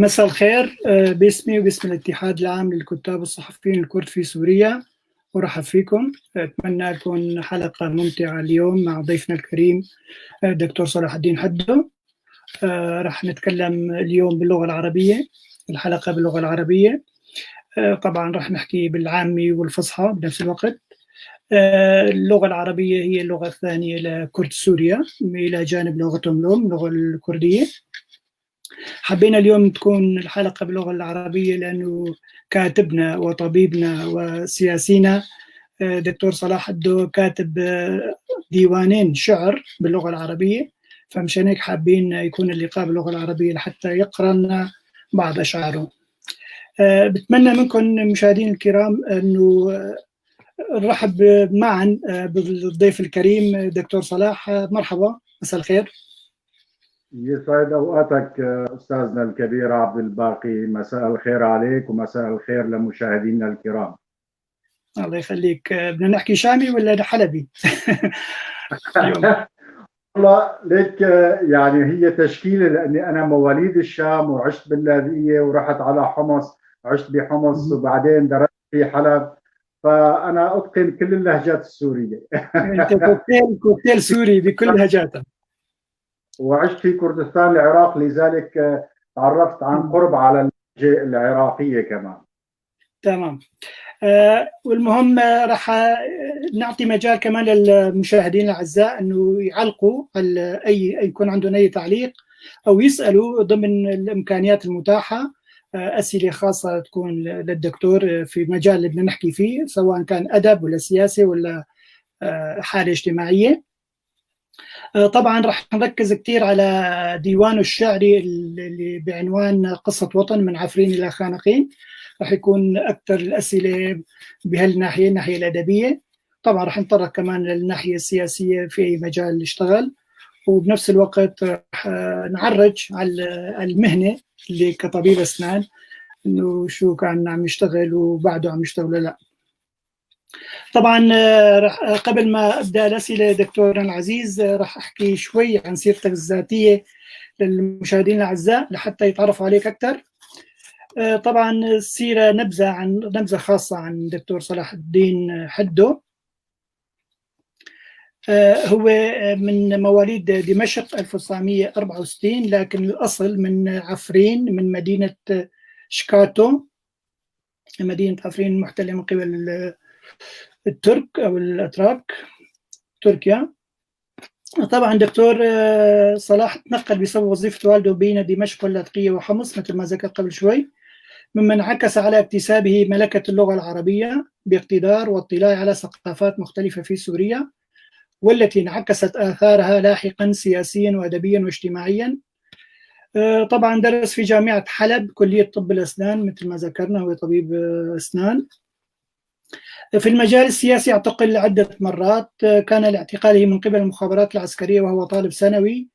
مساء الخير. باسمي وباسم الاتحاد العام للكتاب والصحفيين الكرد في سوريا أرحب فيكم. أتمنى تكون حلقة ممتعة اليوم مع ضيفنا الكريم الدكتور صلاح الدين حدو. راح نتكلم اليوم باللغة العربية، الحلقة باللغة العربية. طبعا راح نحكي بالعامي والفصحى بنفس الوقت. اللغة العربية هي اللغة الثانية لكرد سوريا إلى جانب لغتهم الأم اللغة الكردية. حبينا اليوم تكون الحلقة باللغة العربية لأنه كاتبنا وطبيبنا وسياسينا دكتور صلاح الدو كاتب ديوانين شعر باللغة العربية، فمشان هيك حابين يكون اللقاء باللغة العربية لحتى يقرأ لنا بعض أشعاره. بتمنى منكم مشاهدين الكرام أنه نرحب معا بالضيف الكريم دكتور صلاح. مرحبا، مساء الخير. يسعد اوقاتك استاذنا الكبير عبد الباقي، مساء الخير عليك ومساء الخير لمشاهدينا الكرام. الله يخليك. بدنا نحكي شامي ولا حلبي؟ والله ليك يعني هي تشكيله، لاني انا مواليد الشام وعشت باللاذقيه ورحت على حمص، عشت بحمص وبعدين درست في حلب، فانا اتقن كل اللهجات السوريه. انت كوكتيل سوري بكل لهجاته. وعشت في كردستان العراق، لذلك تعرفت عن قرب على اللهجه العراقيه كمان. تمام. والمهم راح نعطي مجال كمان للمشاهدين الاعزاء انه يعلقوا اي يكون عندهم اي تعليق او يسالوا ضمن الامكانيات المتاحه، اسئله خاصه تكون للدكتور في المجال اللي بدنا نحكي فيه، سواء كان ادب ولا سياسه ولا حاله اجتماعيه. طبعا راح نركز كثير على ديوانه الشعري اللي بعنوان قصة وطن من عفرين إلى خانقين. راح يكون أكثر الأسئلة بهالناحية، الناحية الأدبية. طبعا راح نتطرق كمان للناحية السياسية في أي مجال اشتغل، وبنفس الوقت راح نعرج على المهنة اللي كطبيب أسنان، إنه شو كان عم يشتغل وبعده عم يشتغل ولا لا. طبعا قبل ما ابدا الاسئله دكتورنا العزيز راح احكي شوي عن سيرتك الذاتيه للمشاهدين الاعزاء لحتى يتعرفوا عليك اكثر. طبعا السيره نبذه خاصه عن دكتور صلاح الدين حدو. هو من مواليد دمشق 1964، لكن الاصل من عفرين، من مدينه شكاتو، مدينه عفرين المحتله من قبل الترك او الاتراك تركيا. طبعا دكتور صلاح تنقل بسبب وظيفة والده بين دمشق واللاذقية وحمص مثل ما ذكر قبل شوي، مما انعكس على اكتسابه ملكة اللغة العربية باقتدار واطلاع على ثقافات مختلفة في سوريا، والتي انعكست آثارها لاحقا سياسيا وأدبيا واجتماعيا. طبعا درس في جامعة حلب كلية طب الأسنان مثل ما ذكرنا، هو طبيب أسنان. في المجال السياسي اعتقل عدة مرات، كان لاعتقاله من قبل المخابرات العسكرية وهو طالب ثانوي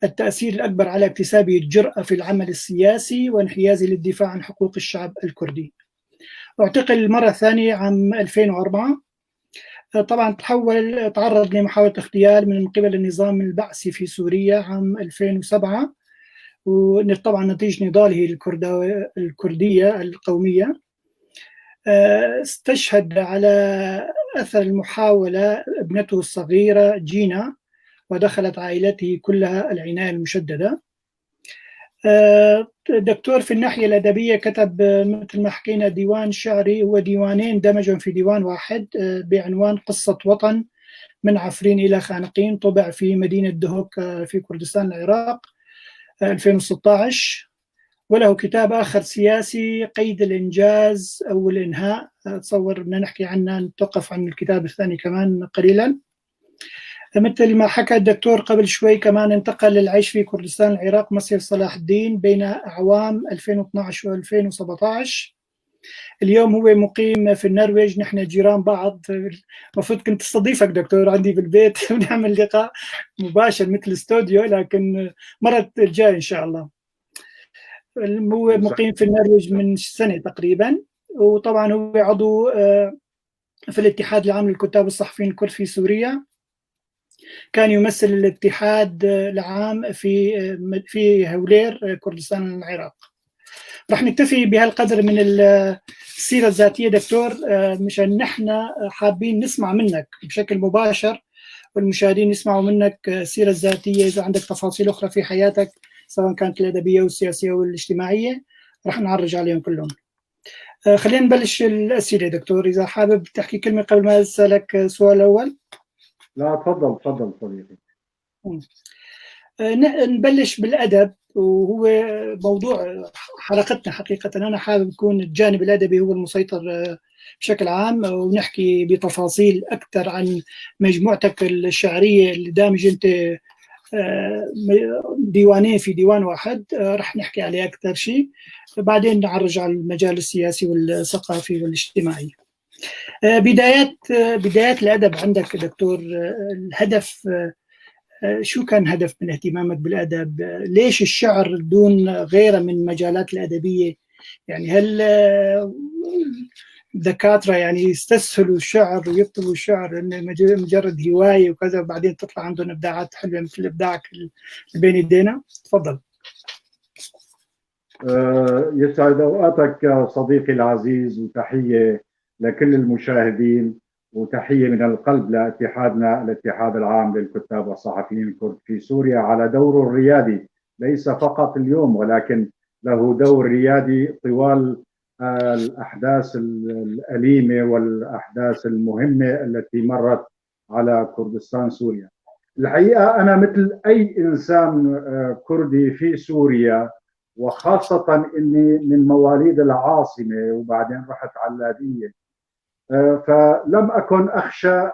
التأثير الأكبر على اكتسابه الجرأة في العمل السياسي وانحيازه للدفاع عن حقوق الشعب الكردي. اعتقل المرة الثانية عام 2004. طبعا تعرض لمحاولة اغتيال من قبل النظام البعثي في سوريا عام 2007، وطبعا نتيجة نضاله الكردية القومية. استشهد على أثر المحاولة ابنته الصغيرة جينا، ودخلت عائلته كلها العناية المشددة. دكتور في الناحية الأدبية كتب مثل ما حكينا ديوان شعري، هو ديوانين دمجهم في ديوان واحد بعنوان قصة وطن من عفرين إلى خانقين، طبع في مدينة دهوك في كردستان العراق 2016. وله كتاب آخر سياسي قيد الإنجاز أو الإنهاء، أتصور بدنا نحكي عنه، نتوقف عن الكتاب الثاني كمان قليلا. مثل ما حكى الدكتور قبل شوي كمان انتقل للعيش في كردستان العراق مسير صلاح الدين بين أعوام 2012 و 2017. اليوم هو مقيم في النرويج، نحن جيران بعض. المفروض كنت استضيفك دكتور عندي بالبيت ونعمل لقاء مباشر مثل استوديو، لكن مرة الجاي إن شاء الله. هو مقيم في النرويج من سنة تقريبا، وطبعا هو عضو في الاتحاد العام للكتاب والصحفيين الكرد في سوريا. كان يمثل الاتحاد العام في هولير كردستان العراق. راح نكتفي بهالقدر من السيرة الذاتية دكتور، مشان نحن حابين نسمع منك بشكل مباشر، والمشاهدين يسمعوا منك السيرة الذاتية. إذا عندك تفاصيل أخرى في حياتك سواء كانت الأدبية والسياسية والاجتماعية راح نعرج عليهم كلهم. خلينا نبلش الأسئلة دكتور، إذا حابب تحكي كلمة قبل ما أسألك السؤال الأول. لا تفضل تفضل صديقي. نبلش بالأدب، وهو موضوع حلقتنا حقيقة. أنا حابب يكون الجانب الأدبي هو المسيطر بشكل عام، ونحكي بتفاصيل أكثر عن مجموعتك الشعرية اللي دامج أنت ديوانين في ديوان واحد، رح نحكي عليه أكثر شيء، بعدين نعرج على المجال السياسي والثقافي والاجتماعي. بدايات الأدب عندك دكتور، الهدف شو كان هدف من اهتمامك بالأدب؟ ليش الشعر دون غيره من المجالات الأدبية؟ يعني هل دكاترة يعني يستسهلوا الشعر ويكتبوا الشعر إنه مجرد هواية وكذا، وبعدين تطلع عندهم إبداعات حلوة مثل إبداعك اللي بين يدينا؟ تفضل. يسعد أوقاتك صديقي العزيز، وتحية لكل المشاهدين، وتحية من القلب لاتحادنا الاتحاد العام للكتاب والصحفيين الكرد في سوريا على دوره الريادي، ليس فقط اليوم ولكن له دور ريادي طوال الأحداث الأليمة والأحداث المهمة التي مرت على كردستان سوريا. الحقيقة أنا مثل أي إنسان كردي في سوريا، وخاصة إني من مواليد العاصمة وبعدين رحت علادية، فلم أكن أخشى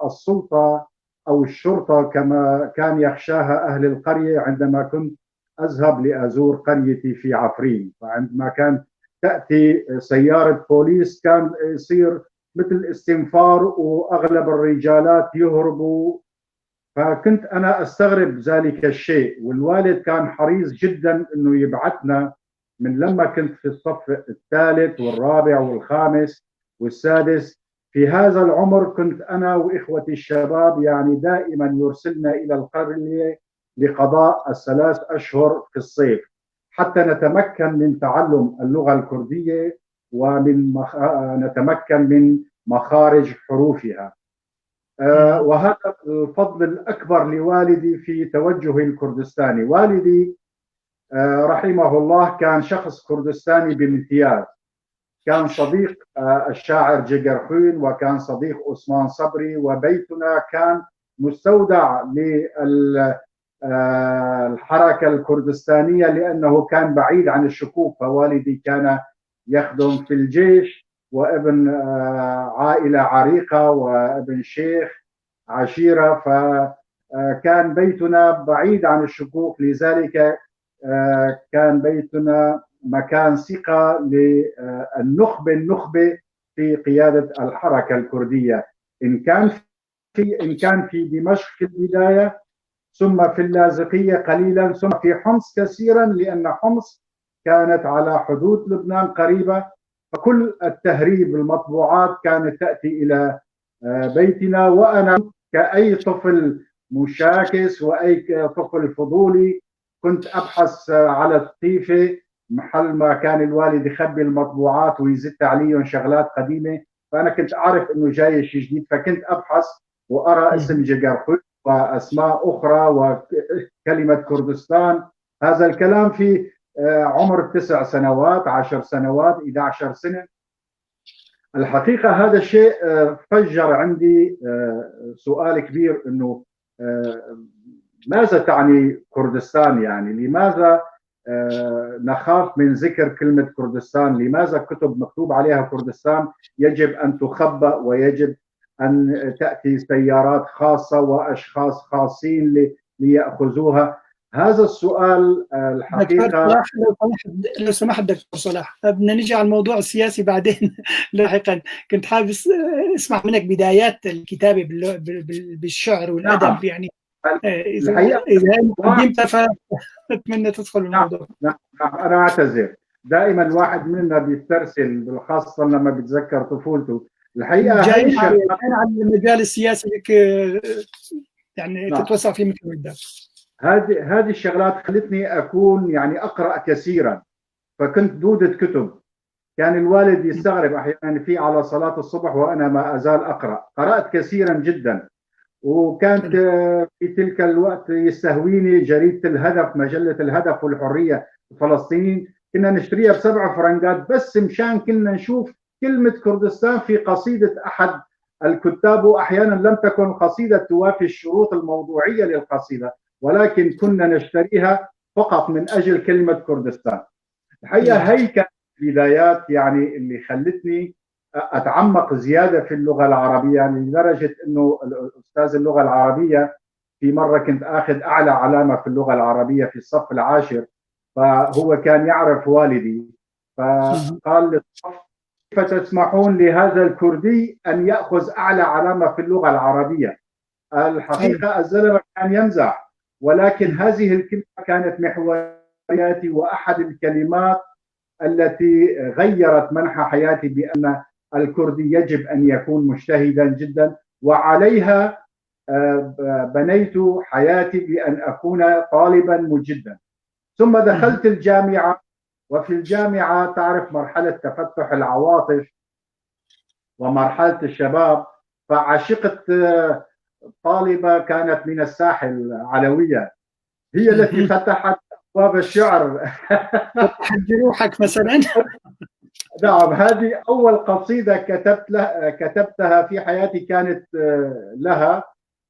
السلطة أو الشرطة كما كان يخشاها أهل القرية عندما كنت أذهب لأزور قريتي في عفرين. فعندما كان تأتي سيارة بوليس كان يصير مثل استنفار، وأغلب الرجالات يهربوا. فكنت أنا أستغرب ذلك الشيء، والوالد كان حريص جدا أنه يبعثنا من لما كنت في الصف الثالث والرابع والخامس والسادس. في هذا العمر كنت أنا وإخوتي الشباب يعني دائما يرسلنا إلى القرية لقضاء الثلاث أشهر في الصيف حتى نتمكن من تعلم اللغة الكردية نتمكن من مخارج حروفها. وهذا الفضل الأكبر لوالدي في توجهي الكردستاني. والدي رحمه الله كان شخص كردستاني بامتياز، كان صديق الشاعر جيجرخوين، وكان صديق عثمان صبري، وبيتنا كان مستودع للحركة الكردستانية لأنه كان بعيد عن الشكوك. فوالدي كان يخدم في الجيش، وابن عائلة عريقة، وابن شيخ عشيرة، فكان بيتنا بعيد عن الشكوك. لذلك كان بيتنا مكان ثقة للنخبة في قيادة الحركة الكردية، إن كان في دمشق في البداية، ثم في اللاذقية قليلا، ثم في حمص كثيرا، لأن حمص كانت على حدود لبنان قريبة. فكل التهريب المطبوعات كانت تأتي إلى بيتنا، وأنا كأي طفل مشاكس وأي طفل فضولي كنت أبحث على الطيفة محل ما كان الوالد يخبي المطبوعات ويزت عليهم شغلات قديمة. فأنا كنت أعرف إنه جاي شيء جديد، فكنت أبحث وأرى اسم جيجرخوين وأسماء أخرى وكلمة كردستان. هذا الكلام في عمر 9 سنوات، 10 سنوات، 11 سنة. الحقيقة هذا الشيء فجر عندي سؤال كبير، إنه ماذا تعني كردستان؟ يعني لماذا نخاف من ذكر كلمة كردستان؟ لماذا كتب مكتوب عليها كردستان يجب أن تخبأ، ويجب أن تأتي سيارات خاصة وأشخاص خاصين ليأخذوها؟ هذا السؤال الحقيقة. لو سمحت دكتور صلاح، بدنا نجي على الموضوع السياسي بعدين لاحقا. كنت حابب اسمع منك بدايات الكتابة بالشعر والأدب. نعم. يعني إذا قدمت فأتمنى تدخل الموضوع. نعم أنا أعتذر. دائما الواحد منا بيسترسل، خاصة لما بيتذكر طفولته. الحقيقة جايين على المجال السياسي لك يعني نعم. تتوسع فيه مثل ما بدك. هذه الشغلات خلتني أكون يعني أقرأ كثيرا. فكنت دودة كتب. كان الوالد يستغرب أحيانا في على صلاة الصبح وأنا ما أزال أقرأ. قرأت كثيرا جدا، وكانت في تلك الوقت يستهويني جريدة الهدف، مجلة الهدف والحرية الفلسطينيين، كنا نشتريها ب7 فرنجات بس مشان كنا نشوف كلمة كردستان في قصيدة أحد الكتاب، وأحيانا لم تكن القصيدة توافي الشروط الموضوعية للقصيدة، ولكن كنا نشتريها فقط من أجل كلمة كردستان. الحقيقة هي كانت البدايات يعني اللي خلتني أتعمق زيادة في اللغة العربية، يعني لدرجة أنه الأستاذ اللغة العربية في مرة كنت أخذ أعلى علامة في اللغة العربية في الصف العاشر، فهو كان يعرف والدي، فقال للصف: كيف تسمحون لهذا الكردي أن يأخذ أعلى علامة في اللغة العربية؟ الحقيقة الزلمة كان يمزح، ولكن هذه الكلمة كانت محورياتي وأحد الكلمات التي غيرت منحى حياتي، بأن الكردي يجب أن يكون مجتهدا جدا، وعليها بنيت حياتي بأن أكون طالبا مجدا. ثم دخلت الجامعة، وفي الجامعة تعرف مرحلة تفتح العواطف ومرحلة الشباب، فعشقت طالبة كانت من الساحل، علوية، هي التي فتحت أبواب الشعر. فتحت جروحك مثلا. نعم، هذه أول قصيدة كتبتها في حياتي كانت لها،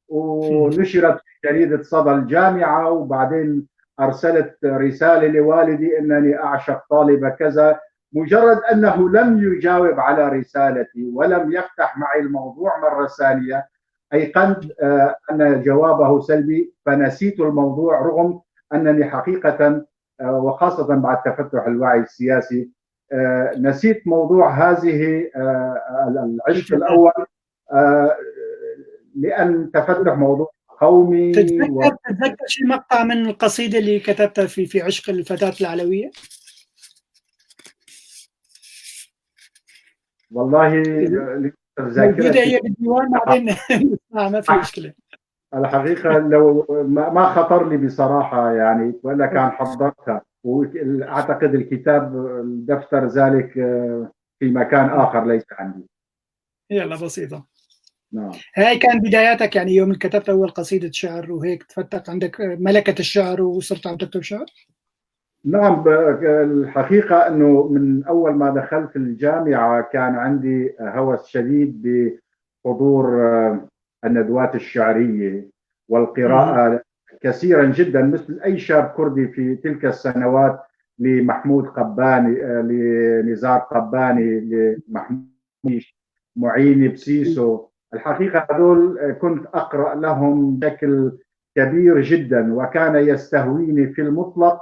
ونشرت في جريدة صدى الجامعة، وبعدين أرسلت رسالة لوالدي أنني أعشق طالبة كذا. مجرد أنه لم يجاوب على رسالتي ولم يفتح معي الموضوع مرة ثانية، أيقنت أن جوابه سلبي، فنسيت الموضوع، رغم أنني حقيقة وخاصة بعد تفتح الوعي السياسي نسيت موضوع هذه العشق الأول، لأن تفتح موضوع قومي. تتذكر شي مقطع من القصيدة اللي كتبتها في عشق الفتاة العلوية؟ والله موجودة هي بالديوان، بعدين ما في مشكلة. الحقيقة لو ما خطر لي بصراحة يعني، ولا كان حضرتها، وأعتقد الكتاب الدفتر ذلك في مكان آخر ليس عندي. يلا بسيطة. نعم. هاي كان بداياتك يعني يوم كتبت أول قصيدة شعر وهيك تفتح عندك ملكة الشعر وصرت عم تكتب شعر؟ نعم، الحقيقة أنه من أول ما دخلت الجامعة كان عندي هوس شديد بحضور الندوات الشعرية والقراءة كثيرا جدا، مثل أي شاب كردي في تلك السنوات، لمحمود قباني، لنزار قباني، لمحمود معيني بسيسو. الحقيقة هذول كنت أقرأ لهم بشكل كبير جدا، وكان يستهويني في المطلق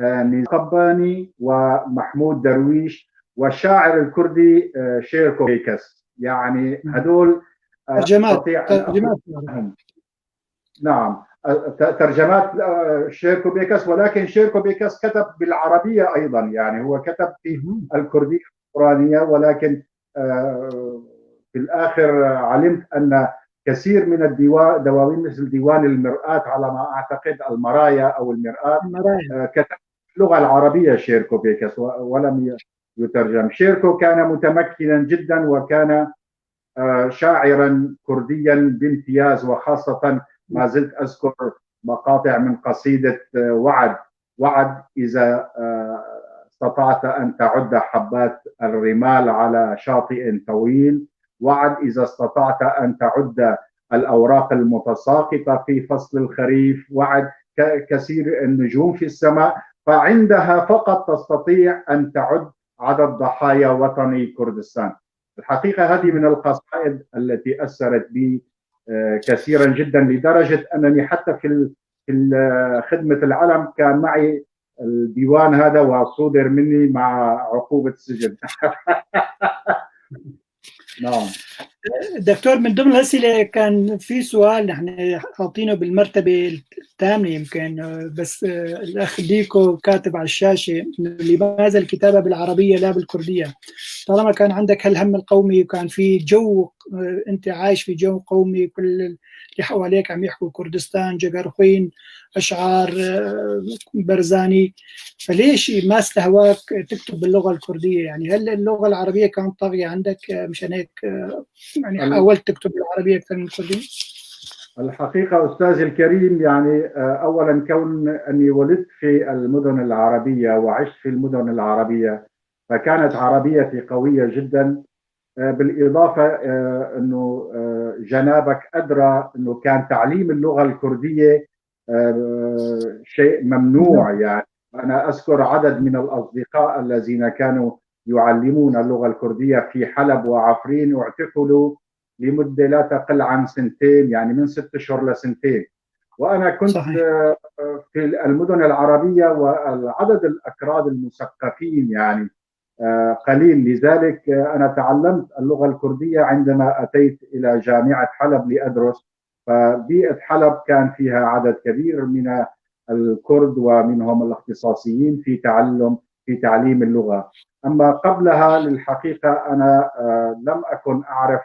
نزار قباني ومحمود درويش والشاعر الكردي شيركو بيكس. يعني هذول أستطيع أن أقولهم. نعم، ترجمات شيركو بيكس، ولكن شيركو بيكس كتب بالعربية أيضا، يعني هو كتب في الكردية القرآنية، ولكن في الآخر علمت أن كثير من الدواوين مثل ديوان المرآة على ما أعتقد، المرايا أو المرآة، كتب اللغة العربية شيركو بيكس ولم يترجم. شيركو كان متمكنا جدا، وكان شاعرا كرديا بامتياز، وخاصة ما زلت أذكر مقاطع من قصيدة وعد إذا استطعت أن تعد حبات الرمال على شاطئ طويل، وعد إذا استطعت أن تعد الأوراق المتساقطة في فصل الخريف، وعد كثير النجوم في السماء، فعندها فقط تستطيع أن تعد عدد ضحايا وطني كردستان. الحقيقة هذه من القصائد التي أثرت بي كثيرا جدا، لدرجة أنني حتى في خدمة العلم كان معي الديوان هذا وصودر مني مع عقوبة السجن. نعم. دكتور، من ضمن الأسئلة كان في سؤال نحن حاطينه بالمرتبة الثامنة يمكن، بس الأخ ديكو كاتب على الشاشة إنه لماذا الكتابة بالعربية لا بالكردية؟ طالما كان عندك هالهم القومي وكان في جو، أنت عايش في جو قومي، كل اللي حواليك عم يحكوا كردستان، جقرخوين، أشعار، برزاني، فليش ما استهواك تكتب باللغة الكردية؟ يعني هل اللغة العربية كانت طاغية عندك مشان هيك يعني حاولت تكتب بالعربية أكثر من الكردية؟ الحقيقة أستاذي الكريم، يعني أولا كون أني ولدت في المدن العربية وعشت في المدن العربية، فكانت عربيتي قوية جدا. بالإضافة أنه جنابك أدرى أنه كان تعليم اللغة الكردية شيء ممنوع. يعني أنا أذكر عدد من الأصدقاء الذين كانوا يعلمون اللغة الكردية في حلب وعفرين واعتقلوا لمدة لا تقل عن سنتين، يعني من 6 أشهر لسنتين. وأنا كنت صحيح. في المدن العربية، والعدد الأكراد المثقفين يعني قليل. لذلك أنا تعلمت اللغة الكردية عندما أتيت إلى جامعة حلب لأدرس. فبيئة حلب كان فيها عدد كبير من الكرد ومنهم الاختصاصيين في تعليم اللغة. أما قبلها للحقيقة أنا لم أكن أعرف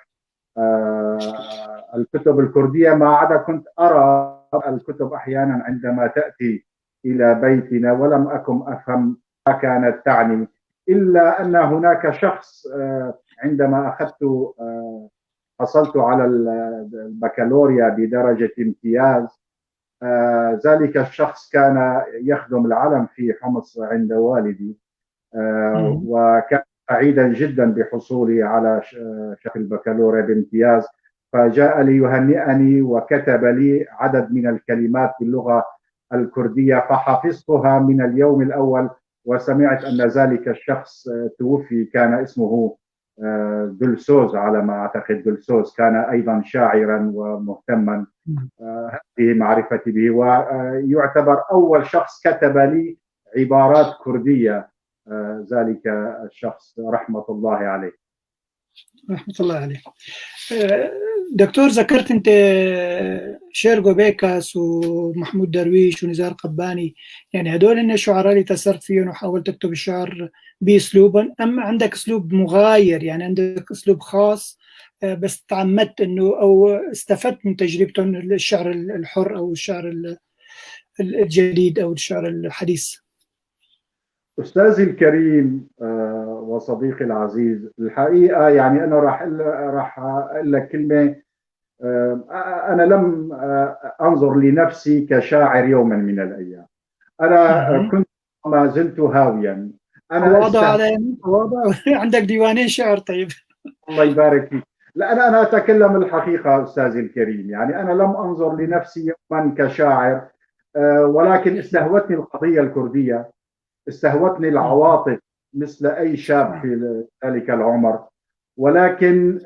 الكتب الكردية، ما عدا كنت أرى الكتب أحيانا عندما تأتي إلى بيتنا، ولم أكن أفهم ما كانت تعني. إلا أن هناك شخص عندما حصلت على البكالوريا بدرجة امتياز، ذلك الشخص كان يخدم العلم في حمص عند والدي، وكان سعيدا جدا بحصولي على شهادة البكالوريا بامتياز. فجاء ليهنئني وكتب لي عدد من الكلمات باللغة الكردية، فحفظتها من اليوم الأول. وسمعت أن ذلك الشخص توفي، كان اسمه دلسوز على ما أعتقد. دلسوز كان أيضا شاعرا ومهتما، هذه معرفتي به، ويعتبر أول شخص كتب لي عبارات كردية ذلك الشخص رحمة الله عليه. رحمة الله عليه. دكتور، ذكرت أنت شيرغو بيكاس ومحمود درويش ونزار قباني، يعني هدول إن الشعراء اللي تأثرت فيهم وحاولت تكتب الشعر بأسلوبا، أما عندك أسلوب مغاير، يعني عندك أسلوب خاص بس تعمدت إنه أو استفدت من تجربتهم، الشعر الحر أو الشعر الجديد أو الشعر الحديث؟ أستاذي الكريم وصديقي العزيز، الحقيقة يعني أنا راح أقول لك كلمة. أنا لم أنظر لنفسي كشاعر يوما من الأيام. أنا كنت ما زلت هاويا. أنا تواضع على تواضع. عندك ديوانين شعر. طيب. الله يبارك فيك. لا، أنا أتكلم الحقيقة أستاذي الكريم، يعني أنا لم أنظر لنفسي يوما كشاعر، ولكن استهوتني القضية الكردية، استهوتني العواطف مثل أي شاب في ذلك العمر. ولكن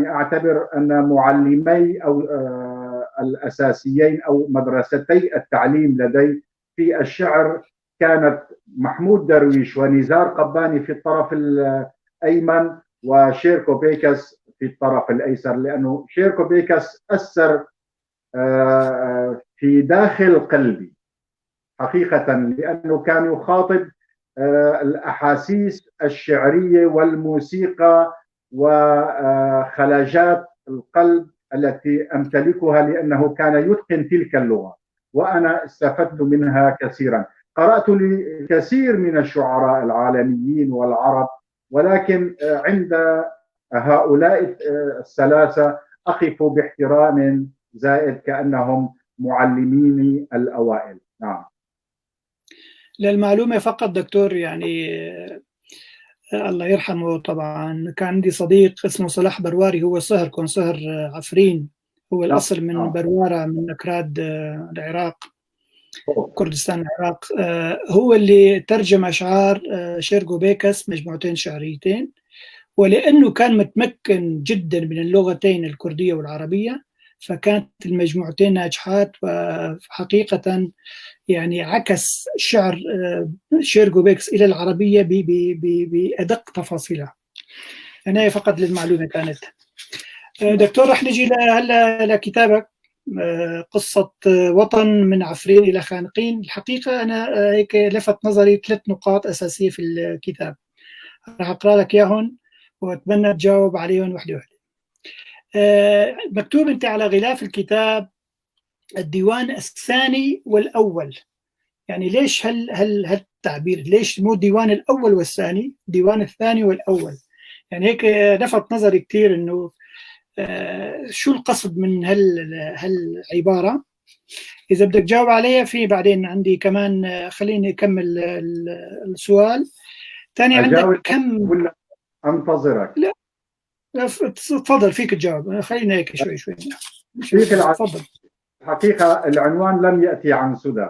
أعتبر أن معلمي أو الأساسيين أو مدرستي التعليم لدي في الشعر كانت محمود درويش ونزار قباني في الطرف الأيمن، وشيركو بيكس في الطرف الأيسر. لأنه شيركو بيكس أثر في داخل قلبي حقيقة، لأنه كان يخاطب الأحاسيس الشعرية والموسيقى وخلاجات القلب التي أمتلكها، لأنه كان يتقن تلك اللغة وأنا استفدت منها كثيرا. قرأت لكثير من الشعراء العالميين والعرب، ولكن عند هؤلاء الثلاثة أقف باحترام زائد كأنهم معلميني الأوائل. نعم. للمعلومة فقط دكتور، يعني الله يرحمه طبعا، كان عندي صديق اسمه صلاح برواري، هو كان صهر عفرين، هو الأصل من بروارة، من أكراد العراق، كردستان العراق. هو اللي ترجم أشعار شيرغو بيكس، مجموعتين شعريتين، ولأنه كان متمكن جدا من اللغتين الكردية والعربية فكانت المجموعتين ناجحات. وحقيقة يعني عكس شعر شيرغو بيكس إلى العربية بأدق تفاصيلها. أنا فقط للمعلومة كانت. دكتور، رح نجي هلا لكتابك قصة وطن من عفرين إلى خانقين. الحقيقة أنا هيك لفت نظري 3 نقاط أساسية في الكتاب، رح أقرأ لك إياهم وأتمنى تجاوب عليهم وحدة وحدة. مكتوب أنت على غلاف الكتاب الديوان الثاني والأول، يعني ليش هالتعبير؟ ليش مو الديوان الأول والثاني، الديوان الثاني والأول؟ يعني هيك لفت نظري كثير إنه شو القصد من هالعبارة؟ إذا بدك تجاوب عليها في بعدين عندي كمان، خليني أكمل السؤال. ثاني عندك كم ولا أنتظرك؟ لا تفضل، فيك تجاوب، خلينا هيك شوي تفضل. حقيقة العنوان لم يأتي عن سدى.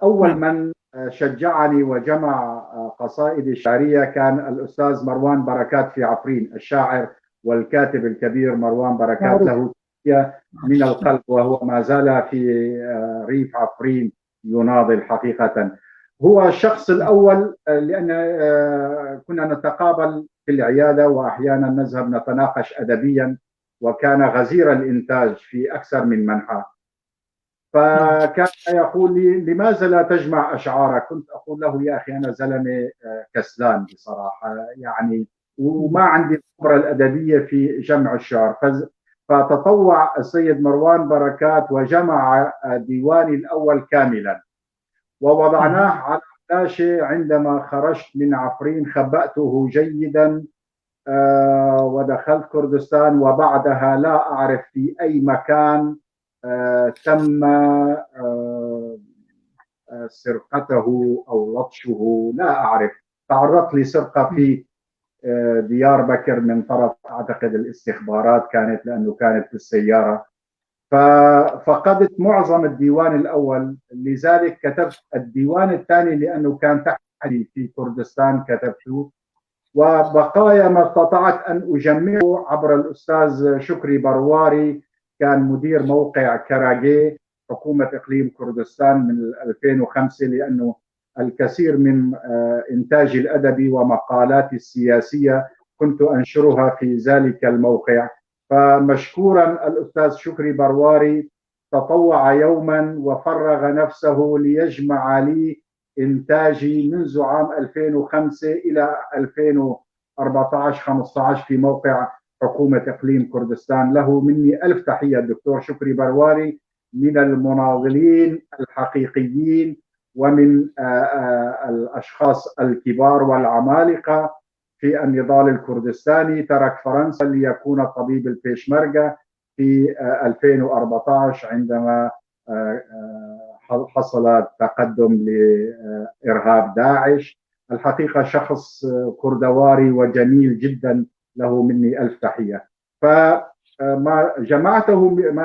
أول من شجعني وجمع قصائدي الشعرية كان الأستاذ مروان بركات في عفرين، الشاعر والكاتب الكبير مروان بركات، له من القلب، وهو ما زال في ريف عفرين يناضل حقيقة. هو الشخص الأول، لأن كنا نتقابل في العيادة وأحيانا نذهب نتناقش أدبيا، وكان غزير الإنتاج في أكثر من منحى. فكان يقول لي لماذا لا تجمع أشعارك؟ كنت أقول له يا أخي أنا زلمة كسلان بصراحة، يعني وما عندي الخبرة الأدبية في جمع الشعر. فتطوع السيد مروان بركات وجمع ديواني الأول كاملا ووضعناه على الشاشة. عندما خرجت من عفرين خبأته جيدا ودخلت كردستان، وبعدها لا أعرف في أي مكان تم سرقته أو لطشه، لا أعرف. تعرضت لسرقة في ديار بكر من طرف أعتقد الاستخبارات كانت، لأنه كانت في السيارة. ففقدت معظم الديوان الأول، لذلك كتبت الديوان الثاني لأنه كان تحتي في كردستان كتبته، وبقايا ما استطعت أن أجمعه عبر الأستاذ شكري برواري، كان مدير موقع كراجي حكومة إقليم كردستان من 2005، لأنه الكثير من إنتاجي الأدبي ومقالاتي السياسية كنت أنشرها في ذلك الموقع. فمشكورا الأستاذ شكري برواري تطوع يوما وفرغ نفسه ليجمع لي إنتاجي منذ عام 2005 إلى 2014-15 في موقع حكومة إقليم كردستان. له مني ألف تحية الدكتور شكري برواري، من المناضلين الحقيقيين ومن الأشخاص الكبار والعمالقة في النضال الكردستاني. ترك فرنسا ليكون طبيب البيشمركة في 2014 عندما حصل تقدم لإرهاب داعش. الحقيقة شخص كردواري وجميل جدا، له مني ألف تحية. فما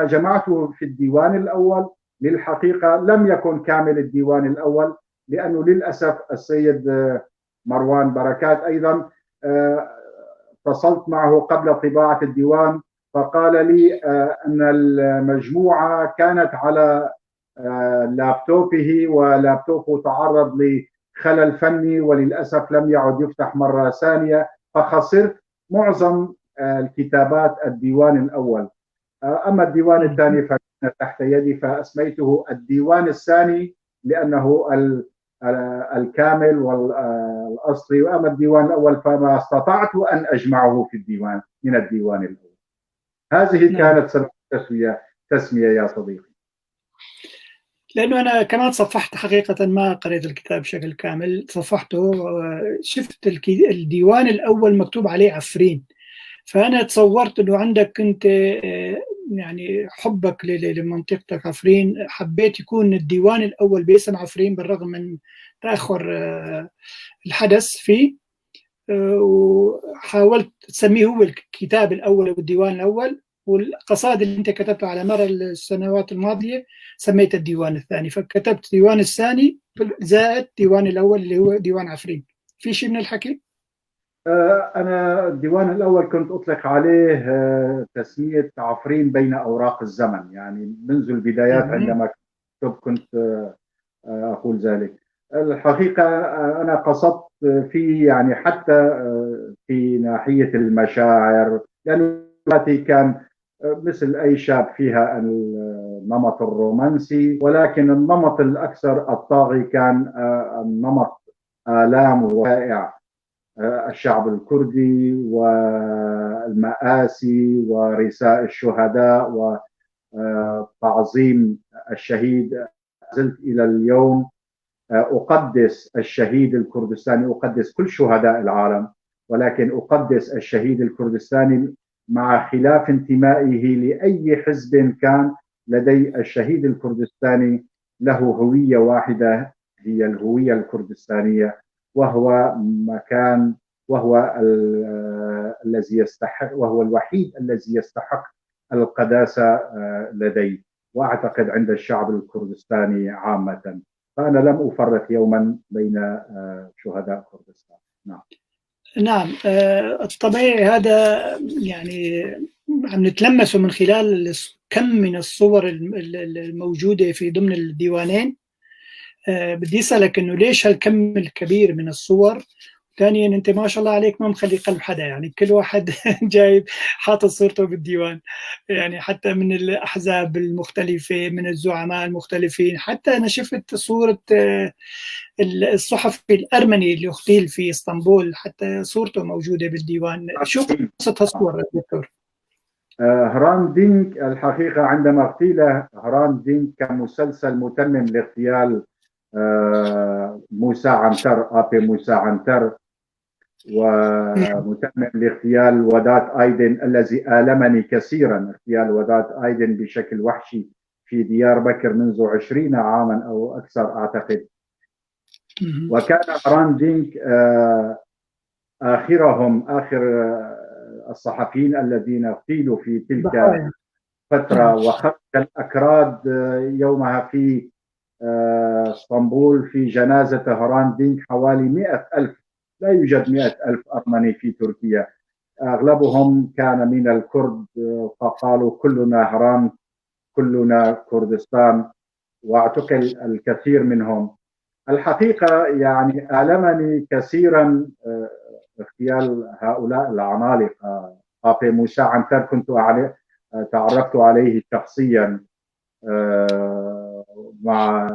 جمعته في الديوان الأول للحقيقة لم يكن كامل الديوان الأول، لأنه للأسف السيد مروان بركات أيضا اتصلت معه قبل طباعة الديوان، فقال لي أن المجموعة كانت على لابتوبه ولابتوبه تعرض لخلل فني وللأسف لم يعد يفتح مرة ثانية، فخسرت معظم الكتابات الديوان الأول. أما الديوان الثاني فكان تحت يدي، فأسميته الديوان الثاني لأنه الكامل والأصلي، وأما الديوان الأول فما استطعت أن أجمعه في الديوان من الديوان الأول. هذه كانت سبب تسمية يا صديقي. لأنه أنا كمان صفحت، حقيقة ما قريت الكتاب بشكل كامل، صفحته شفت الديوان الأول مكتوب عليه عفرين، فأنا تصورت أنه عندك أنت يعني حبك لمنطقتك عفرين، حبيت يكون الديوان الأول باسم عفرين بالرغم من تأخر الحدث فيه، وحاولت تسميه هو الكتاب الأول والديوان الأول، والقصائد اللي انت كتبتها على مر السنوات الماضيه سميت الديوان الثاني، فكتبت ديوان الثاني زائد ديوان الاول اللي هو ديوان عفرين. في شيء من الحكي؟ انا الديوان الاول كنت اطلق عليه تسميه عفرين بين اوراق الزمن، يعني منذ البدايات عندما كنت اقول ذلك. الحقيقة أنا قصدت في يعني حتى في ناحية المشاعر، لأنه حياتي كان مثل أي شاب فيها النمط الرومانسي، ولكن النمط الأكثر الطاغي كان النمط آلام ووقائع الشعب الكردي والمآسي ورثاء الشهداء وتعظيم الشهيد. زلت إلى اليوم أقدس الشهيد الكردستاني، أقدس كل شهداء العالم، ولكن أقدس الشهيد الكردستاني مع خلاف انتمائه لأي حزب كان. لدي الشهيد الكردستاني له هوية واحدة، هي الهوية الكردستانية، وهو مكان، وهو الذي يستحق، وهو الوحيد الذي يستحق القداسة لدي، وأعتقد عند الشعب الكردستاني عامة. فأنا لم أفرق يوما بين شهداء كردستان. نعم. نعم، الطبيعي هذا يعني عم نتلمسه من خلال كم من الصور الموجودة في ضمن الديوانين. بدي أسألك إنه ليش هالكم الكبير من الصور؟ ثانيا أنت ما شاء الله عليك ما مخلي قلب حدا، يعني كل واحد جايب حاطط صورته بالديوان، يعني حتى من الأحزاب المختلفة، من الزعماء المختلفين. حتى أنا شفت صورة الصحفي الأرمني اللي اغتيل في اسطنبول، حتى صورته موجودة بالديوان. شو قصة هالصور دكتور؟ هران دينك الحقيقة عندما اغتيل هران دينك كان مسلسل متمم لاغتيال موسى عنتر، آبي موسى عنتر، ومتمم لاغتيال وداد أيدن الذي آلمني كثيرا. اغتيال وداد أيدن بشكل وحشي في ديار بكر منذ 20 عاما أو أكثر أعتقد. وكان هران دينك آخر الصحفيين الذين اغتيلوا في تلك الفترة، وخرج الأكراد يومها في اسطنبول في جنازة هران دينك حوالي 100,000. لا يوجد 100,000 أرمني في تركيا، أغلبهم كان من الكرد، فقالوا كلنا هران، كلنا كردستان، واعتقل الكثير منهم. الحقيقة يعني آلمني كثيرا اغتيال هؤلاء العمالقة. آبي موسى عنتر كنت تعرفت عليه شخصيا مع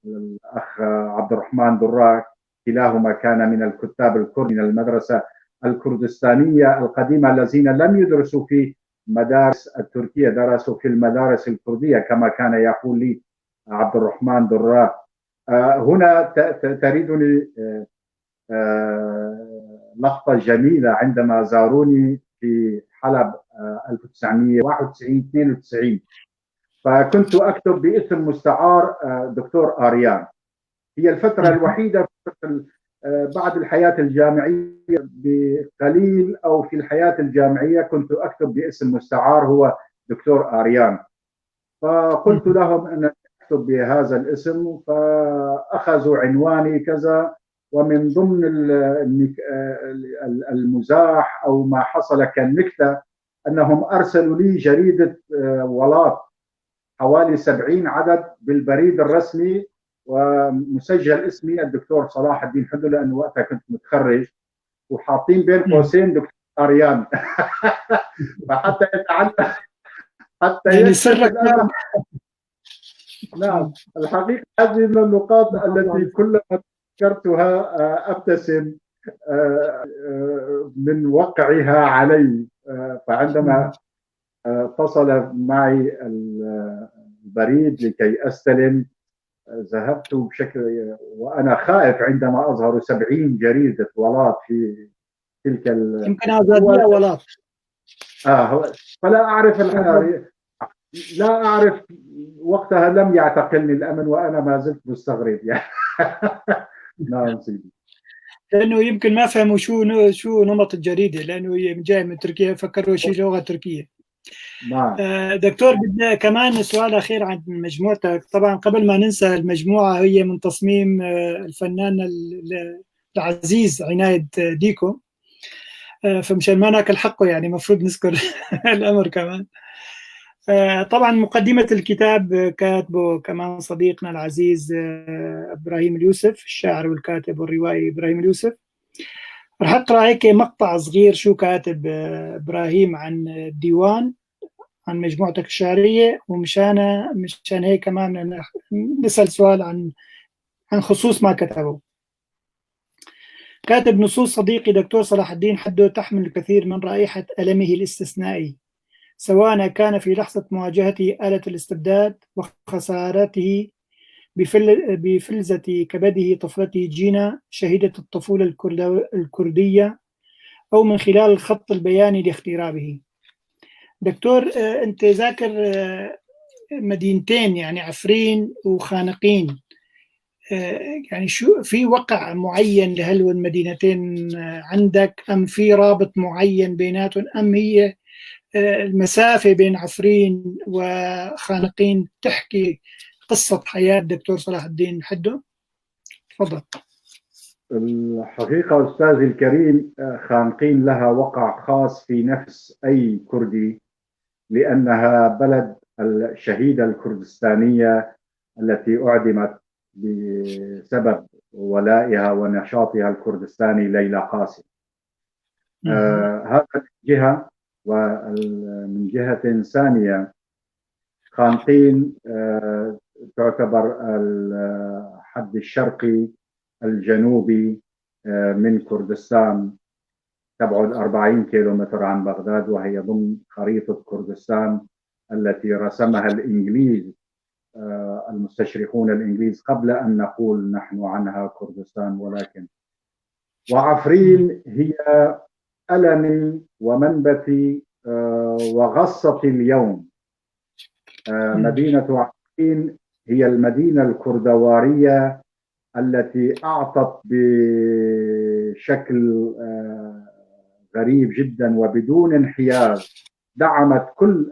الأخ عبد الرحمن دراك، كلاهما كان من الكتاب الكرد من المدرسة الكردستانية القديمة الذين لم يدرسوا في مدارس التركية، درسوا في المدارس الكردية كما كان يقول لي عبد الرحمن دراك. هنا تريدني لقطة جميلة عندما زاروني في حلب 1991-92، فكنت أكتب باسم مستعار دكتور آريان. هي الفترة الوحيدة بعد الحياة الجامعية بقليل أو في الحياة الجامعية كنت أكتب باسم مستعار هو دكتور آريان. فقلت لهم أن أكتب بهذا الاسم، فأخذوا عنواني كذا، ومن ضمن المزاح أو ما حصل كالنكتة أنهم أرسلوا لي جريدة ولات حوالي 70 عدد بالبريد الرسمي، ومسجل اسمي الدكتور صلاح الدين حدو لأنه وقتها كنت متخرج، وحاطين بين قوسين دكتور آريان. فحتى يتعلم حتى يعني سرك. نعم، الحقيقة هذه من النقاط التي كلما ذكرتها أبتسم من وقعها علي. فعندما اتصل معي البريد لكي أستلم، ذهبت بشكل وأنا خائف عندما أظهر 70 جريدة ولات في تلك يمكن أزادية ولات. فلا أعرف لا أعرف وقتها لم يعتقلني الأمن وأنا ما زلت مستغرب يعني. نعم سيدي. لأنه يمكن ما فهموا شو نمط الجريدة، لأنه جاي من تركيا فكروا شيء لغة تركية. نعم. دكتور، بدنا كمان سؤال أخير عن مجموعتك. طبعا قبل ما ننسى، المجموعة هي من تصميم الفنان العزيز عناية ديكو، فمشان ما ناكل حقه يعني مفروض نذكر الأمر كمان. طبعا مقدمة الكتاب كاتبه كمان صديقنا العزيز إبراهيم اليوسف، الشاعر والكاتب والروائي إبراهيم اليوسف. رح أقرأ هيك مقطع صغير شو كاتب إبراهيم عن الديوان، عن مجموعتك الشعرية، مشان هيك كمان نسأل سؤال عن خصوص ما كتبه. كاتب: نصوص صديقي دكتور صلاح الدين حده تحمل الكثير من رائحة ألمه الاستثنائي، سواء كان في لحظة مواجهته آلة الاستبداد وخسارته بفلذة كبده طفلته جينا شهيدة الطفولة الكردية، أو من خلال الخط البياني لاغترابه. دكتور، أنت ذاكر مدينتين يعني عفرين وخانقين، يعني شو في وقع معين لهلو المدينتين عندك، أم في رابط معين بيناتهم، أم هي المسافة بين عفرين وخانقين تحكي قصة حياة دكتور صلاح الدين حده؟ تفضل. الحقيقة أستاذي الكريم، خانقين لها وقع خاص في نفس أي كردي، لأنها بلد الشهيدة الكردستانية التي أعدمت بسبب ولائها ونشاطها الكردستاني ليلى قاسم. هذا من جهة، ومن جهة ثانية خانقين تعتبر الحد الشرقي الجنوبي من كردستان، تبعد 40 كيلومتر عن بغداد، وهي ضمن خريطة كردستان التي رسمها الإنجليز، المستشرقون الإنجليز، قبل أن نقول نحن عنها كردستان. ولكن وعفرين هي ألمي ومنبتي وغصتي اليوم. مدينة عفرين هي المدينة الكردوارية التي أعطت بشكل غريب جدا وبدون انحياز، دعمت كل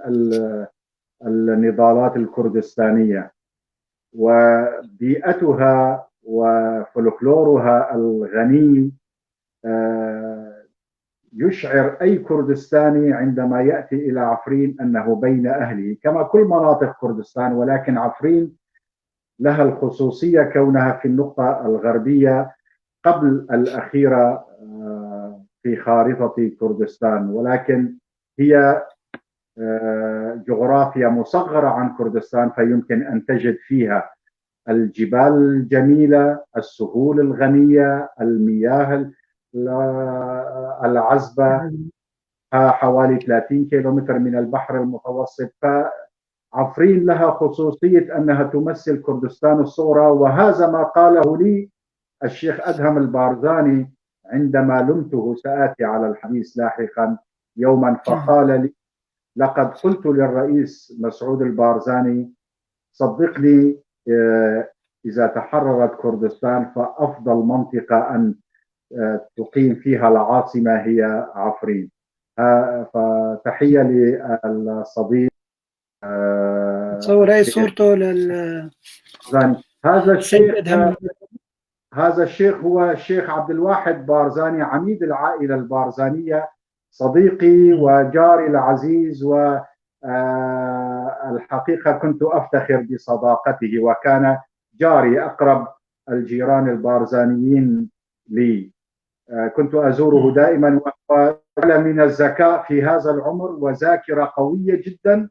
النضالات الكردستانية، وبيئتها وفلكلورها الغني يشعر أي كردستاني عندما يأتي إلى عفرين أنه بين أهله، كما كل مناطق كردستان. ولكن عفرين لها الخصوصية كونها في النقطة الغربية قبل الأخيرة في خارطة كردستان، ولكن هي جغرافيا مصغرة عن كردستان، فيمكن أن تجد فيها الجبال الجميلة، السهول الغنية، المياه العذبة، حوالي 30 كيلومتر من البحر المتوسط. فعفرين لها خصوصية أنها تمثل كردستان الصغرى، وهذا ما قاله لي الشيخ أدهم البارزاني عندما لمته، سآتي على الحديث لاحقا يوما، فقال لي: لقد قلت للرئيس مسعود البارزاني صدقني، إذا تحررت كردستان فأفضل منطقة أن تقيم فيها العاصمة هي عفرين. فتحية للصديق. تصور هي صورته هذا الشيخ هو الشيخ عبد الواحد بارزاني، عميد العائلة البارزانية، صديقي وجاري العزيز، والحقيقة كنت أفتخر بصداقته، وكان جاري، أقرب الجيران البارزانيين لي. كنت أزوره دائما، وهو من الذكاء في هذا العمر، وذاكرة قوية جدا،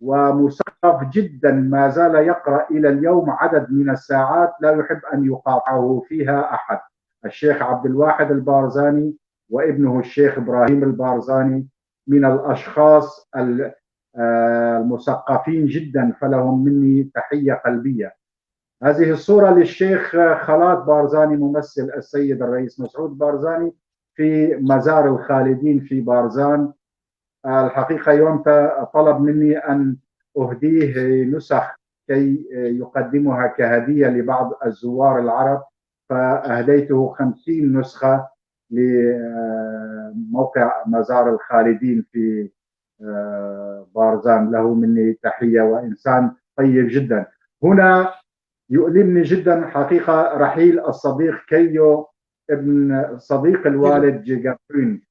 ومثقف جدا، ما زال يقرأ إلى اليوم عدد من الساعات لا يحب أن يقاطعه فيها أحد. الشيخ عبد الواحد البارزاني وابنه الشيخ إبراهيم البارزاني من الأشخاص المثقفين جدا، فلهم مني تحية قلبية. هذه الصورة للشيخ خلات بارزاني ممثل السيد الرئيس مسعود بارزاني في مزار الخالدين في بارزان. الحقيقة يوم طلب مني أن أهديه نسخ كي يقدمها كهدية لبعض الزوار العرب، فأهديته 50 نسخة لموقع مزار الخالدين في بارزان. له مني تحية، وإنسان طيب جدا. هنا يؤلمني جدا حقيقة رحيل الصديق كيو، ابن صديق الوالد جيجابرين.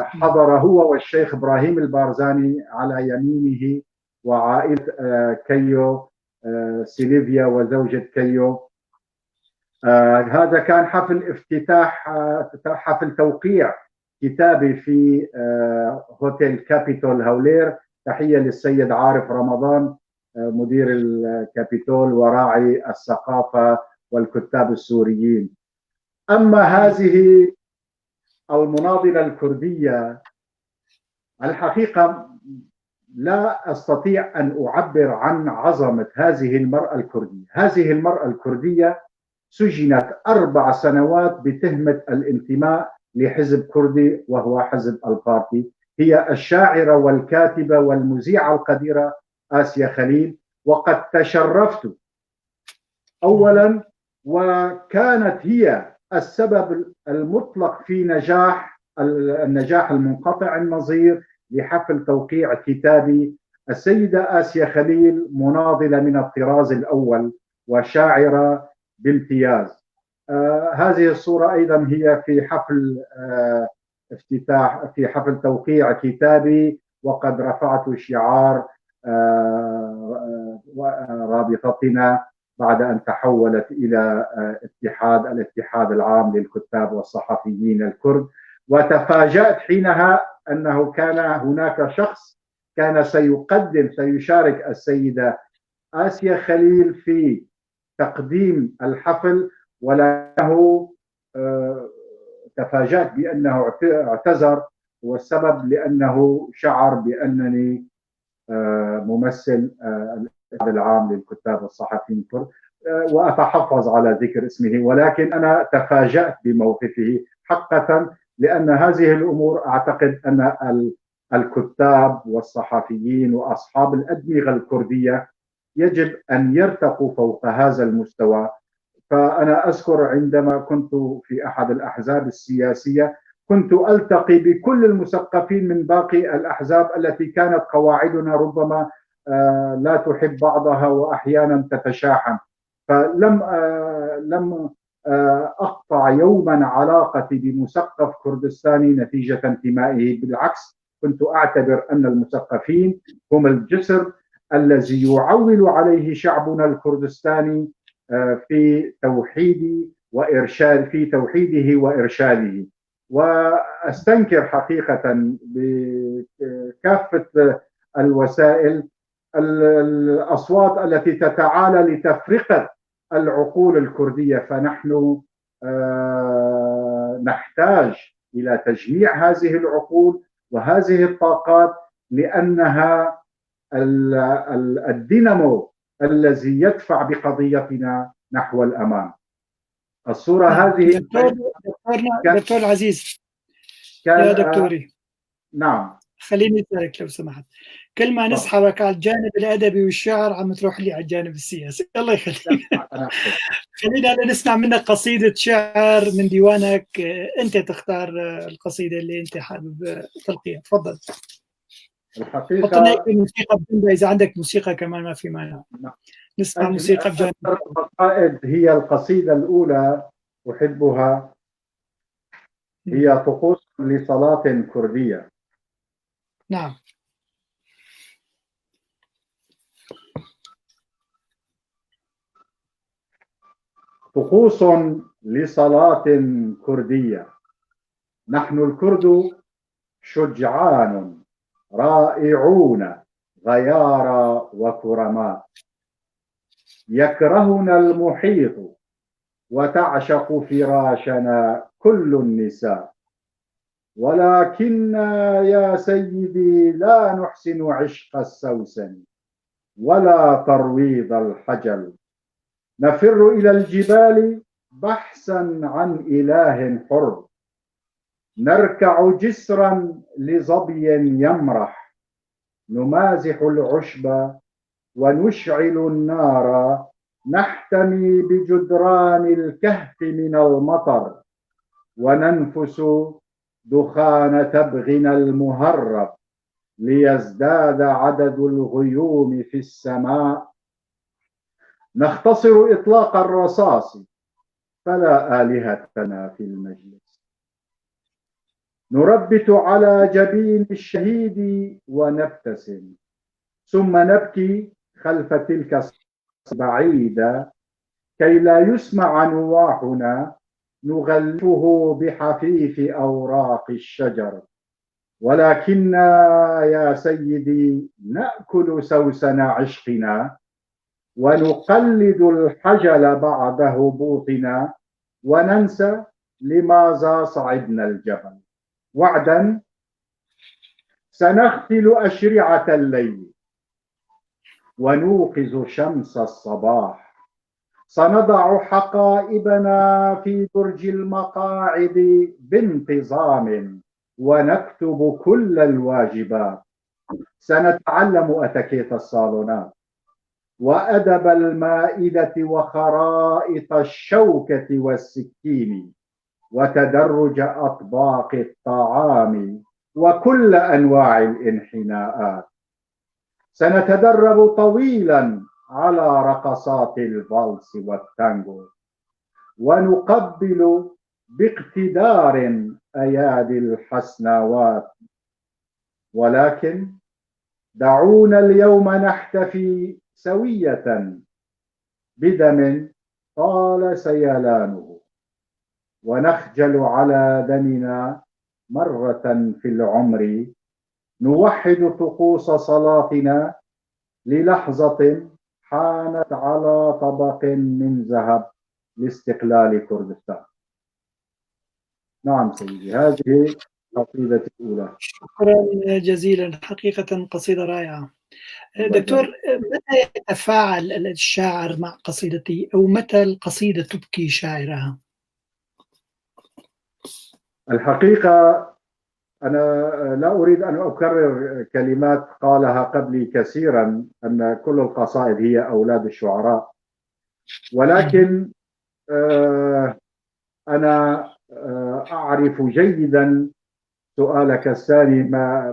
حضر هو والشيخ إبراهيم البارزاني على يمينه وعائلة كيو، سيليفيا وزوجة كيو. هذا كان حفل افتتاح، حفل توقيع كتابي في هوتيل كابيتول هولير. تحية للسيد عارف رمضان مدير الكابيتول وراعي الثقافة والكتاب السوريين. أما هذه المناضلة الكردية، الحقيقة لا أستطيع أن أعبر عن عظمة هذه المرأة الكردية. هذه المرأة الكردية سجنت 4 سنوات بتهمة الانتماء لحزب كردي وهو حزب البارتي. هي الشاعرة والكاتبة والمذيعة القديرة آسيا خليل، وقد تشرفت أولا، وكانت هي السبب المطلق في النجاح المنقطع النظير لحفل توقيع كتابي. السيدة آسيا خليل مناضلة من الطراز الأول وشاعرة بامتياز. هذه الصورة أيضا هي في حفل افتتاح، في حفل توقيع كتابي، وقد رفعت شعار رابطتنا بعد أن تحولت إلى الاتحاد العام للكتاب والصحفيين الكرد. وتفاجأت حينها أنه كان هناك شخص كان سيشارك السيدة آسيا خليل في تقديم الحفل، ولكنه تفاجأت بأنه اعتذر، والسبب لأنه شعر بأنني ممثل الاتحاد العام للكتاب والصحفيين الكرد، وأتحفظ على ذكر اسمه. ولكن أنا تفاجأت بموقفه حقا، لأن هذه الأمور أعتقد أن الكتاب والصحفيين وأصحاب الأدمغة الكردية يجب أن يرتقوا فوق هذا المستوى. فأنا أذكر عندما كنت في أحد الأحزاب السياسية كنت ألتقي بكل المثقفين من باقي الأحزاب التي كانت قواعدنا ربما لا تحب بعضها وأحيانا تتشاحن، لم أقطع يوما علاقتي بمثقف كردستاني نتيجة انتمائه. بالعكس، كنت أعتبر أن المثقفين هم الجسر الذي يعول عليه شعبنا الكردستاني في توحيده وإرشاده. وأستنكر حقيقة بكافة الوسائل الأصوات التي تتعالى لتفرقة العقول الكردية، فنحن نحتاج إلى تجميع هذه العقول وهذه الطاقات، لأنها الدينامو الذي يدفع بقضيتنا نحو الأمام. الصورة هذه دكتور العزيز، يا دكتوري، نعم، خليني أسألك لو سمحت. كل ما نسحبك على الجانب الأدبي والشعر عم تروح لي على الجانب السياسي. الله يخليك. خلينا نسمع منك قصيدة شعر من ديوانك، أنت تختار القصيدة اللي أنت حابب تلقيها. تفضل. الحقيقة حط لنا موسيقى بجنبها، إذا عندك موسيقى كمان ما في مانع. نسمع موسيقى بجانب. القصائد هي القصيدة الأولى أحبها، هي طقوس لصلاة كردية. نعم. طقوس لصلاة كردية. نحن الكرد شجعان رائعون غيارى وكرماء، يكرهنا المحيط وتعشق فراشنا كل النساء، ولكن يا سيدي لا نحسن عشق السوسن ولا ترويض الحجل، نفر إلى الجبال بحثا عن إله حر، نركع جسرا لظبي يمرح، نمازح العشب ونشعل النار، نحتمي بجدران الكهف من المطر، وننفس دخان تبغنا المهرب، ليزداد عدد الغيوم في السماء، نختصر إطلاق الرصاص فلا آلهتنا في المجلس. نربت على جبين الشهيد ونبتسم، ثم نبكي خلف تلك بعيدة كي لا يسمع نواحنا نغلفه بحفيف أوراق الشجر، ولكننا يا سيدي نأكل سوسن عشقنا ونقلد الحجل بعد هبوطنا وننسى لماذا صعدنا الجبل. وعدا سنغسل أشرعة الليل ونوقظ شمس الصباح، سنضع حقائبنا في درج المقاعد بانتظام ونكتب كل الواجبات، سنتعلم أتكيت الصالونات وأدب المائدة وخرائط الشوكة والسكين وتدرج أطباق الطعام وكل أنواع الانحناءات، سنتدرب طويلا على رقصات الفالس والتانجو ونقبل باقتدار أيادي الحسناوات، ولكن دعونا اليوم نحتفي سوية بدم طال سيلانه ونخجل على دمنا مرة في العمر، نوحد طقوس صلاتنا للحظة حانت على طبق من ذهب لاستقلال كردستان. نعم سيدي، هذه قصيدتي الأولى. شكرا جزيلا، حقيقة قصيدة رائعة. دكتور، متى يتفاعل الشاعر مع قصيدتي، أو متى القصيدة تبكي شاعرها؟ الحقيقة أنا لا أريد أن أكرر كلمات قالها قبلي كثيرا أن كل القصائد هي أولاد الشعراء، ولكن أنا أعرف جيدا سؤالك الثاني،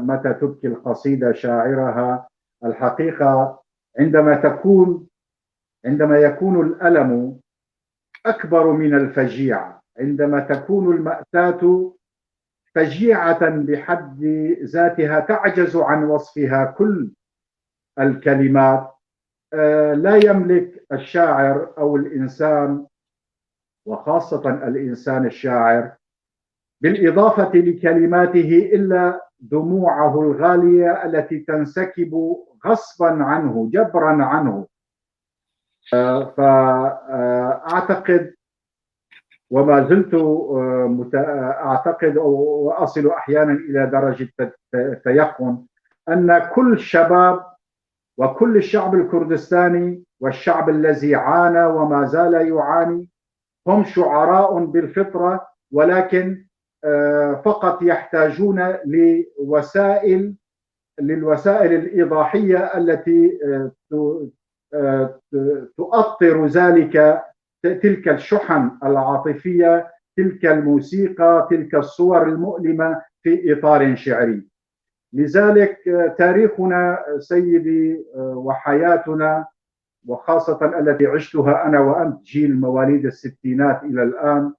متى تبكي القصيدة شاعرها. الحقيقة عندما يكون الألم أكبر من الفجيعة، عندما تكون المأساة فجيعة بحد ذاتها تعجز عن وصفها كل الكلمات، لا يملك الشاعر أو الإنسان، وخاصة الإنسان الشاعر، بالإضافة لكلماته إلا دموعه الغالية التي تنسكب غصبا عنه جبرا عنه. فأعتقد وما زلت أعتقد وأصل أحيانا إلى درجة التيقن أن كل الشباب وكل الشعب الكردستاني والشعب الذي عانى وما زال يعاني هم شعراء بالفطرة، ولكن فقط يحتاجون للوسائل الإيضاحية التي تؤطر تلك الشحن العاطفية، تلك الموسيقى، تلك الصور المؤلمة في إطار شعري. لذلك تاريخنا سيدي وحياتنا، وخاصة التي عشتها أنا وأنت جيل مواليد الستينات إلى الآن،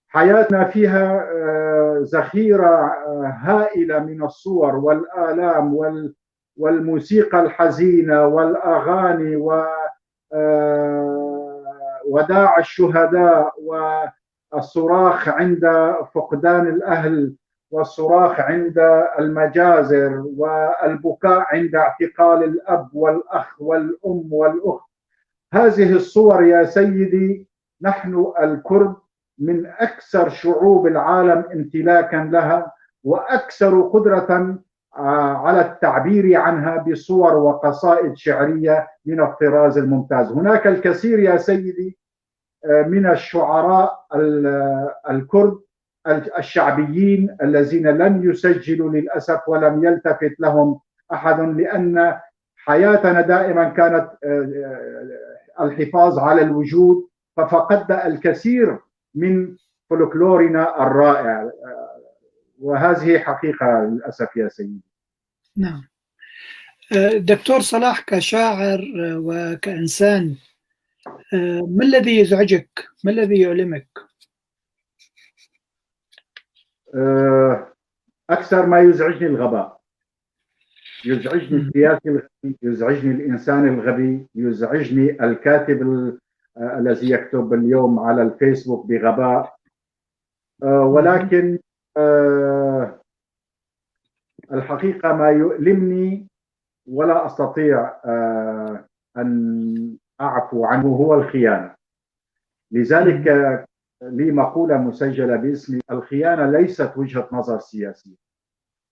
حياتنا فيها ذخيرة هائلة من الصور والآلام والموسيقى الحزينة والأغاني وداع الشهداء والصراخ عند فقدان الأهل والصراخ عند المجازر والبكاء عند اعتقال الأب والأخ والأم والأخت. هذه الصور يا سيدي نحن الكرد من أكثر شعوب العالم امتلاكا لها وأكثر قدرة على التعبير عنها بصور وقصائد شعرية من الطراز الممتاز. هناك الكثير يا سيدي من الشعراء الكرد الشعبيين الذين لم يسجلوا للأسف ولم يلتفت لهم أحد، لأن حياتنا دائما كانت الحفاظ على الوجود، ففقدنا الكثير من فولكلورنا الرائع، وهذه حقيقة للأسف يا سيدي. نعم. دكتور صلاح، كشاعر وكإنسان، ما الذي يزعجك؟ ما الذي يؤلمك؟ أكثر ما يزعجني الغباء، يزعجني السياسي الغبي، يزعجني الإنسان الغبي، يزعجني الكاتب الذي يكتب اليوم على الفيسبوك بغباء. ولكن الحقيقة ما يؤلمني ولا أستطيع أن أعفو عنه هو الخيانة. لذلك لي مقولة مسجلة باسمي: الخيانة ليست وجهة نظر سياسية.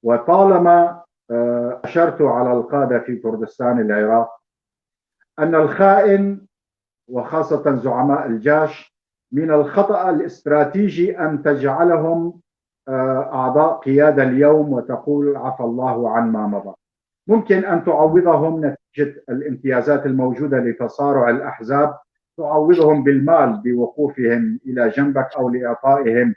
وطالما أشرت على القادة في كردستان العراق أن الخائن وخاصة زعماء الجيش من الخطأ الاستراتيجي أن تجعلهم أعضاء قيادة اليوم وتقول عفى الله عن ما مضى. ممكن أن تعوضهم نتيجة الامتيازات الموجودة لتصارع الأحزاب، تعوضهم بالمال بوقوفهم إلى جنبك أو لإعطائهم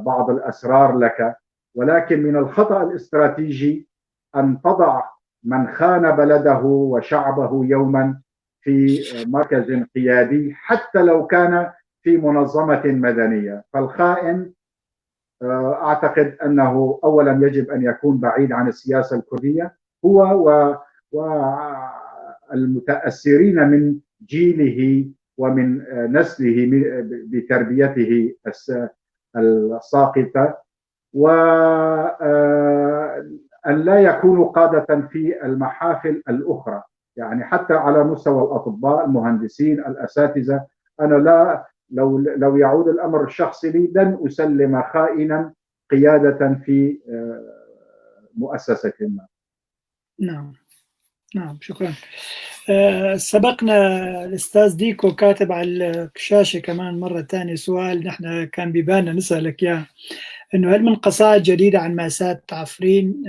بعض الأسرار لك. ولكن من الخطأ الاستراتيجي أن تضع من خان بلده وشعبه يوما في مركز قيادي حتى لو كان في منظمة مدنية. فالخائن أعتقد أنه أولا يجب أن يكون بعيد عن السياسة الكردية، هو والمتأثرين من جيله ومن نسله بتربيته الساقطة، وأن لا يكونوا قادة في المحافل الأخرى. يعني حتى على مستوى الأطباء، المهندسين، الأساتذة، أنا لا لو يعود الأمر الشخصي لي لن أسلم خائنا قيادة في مؤسسة ما. نعم شكرا. سبقنا الأستاذ ديكو كاتب على الشاشة كمان مرة تانية سؤال نحن كان ببالنا نسألك إياه، إنه هل من قصائد جديدة عن مأساة عفرين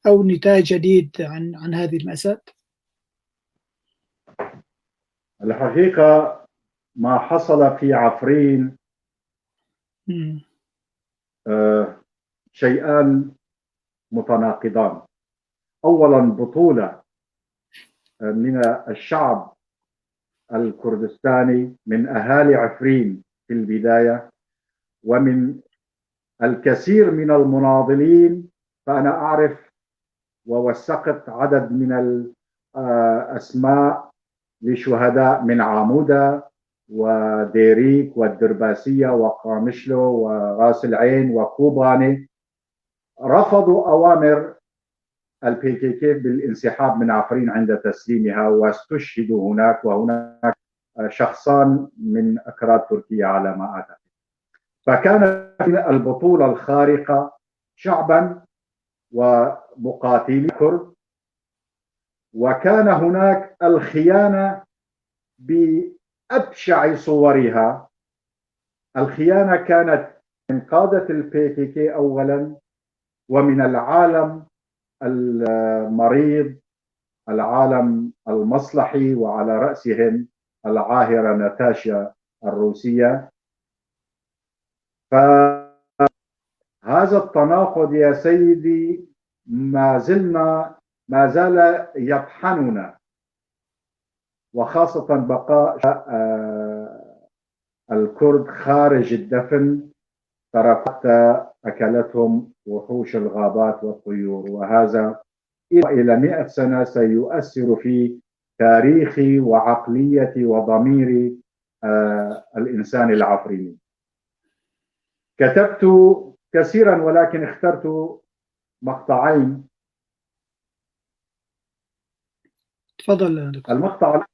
أو نتاج جديد عن هذه المأساة؟ الحقيقة ما حصل في عفرين شيئان متناقضان. أولا بطولة من الشعب الكردستاني، من أهالي عفرين في البداية، ومن الكثير من المناضلين. فأنا أعرف ووثقت عدد من الأسماء لشهداء من عامودة وديريك والدرباسية وقامشلو وراس العين وكوباني رفضوا أوامر الPKK بالانسحاب من عفرين عند تسليمها، واستشهدوا هناك، وهناك شخصان من أكراد تركيا على ما أعتقد. فكانت البطولة الخارقة شعبا ومقاتلي كرد، وكان هناك الخيانة بأبشع صورها. الخيانة كانت من قادة الPKK أولا، ومن العالم المريض، العالم المصلحي، وعلى رأسهم العاهرة ناتاشا الروسية. فهذا التناقض يا سيدي ما زال يطحننا، وخاصة بقاء الكرد خارج الدفن، حتى أكلتهم وحوش الغابات والطيور. وهذا إلى 100 سنة سيؤثر في تاريخي وعقليتي وضمير الإنسان العفريني. كتبت كثيرا ولكن اخترت مقطعين. تفضل دكتور. المقطع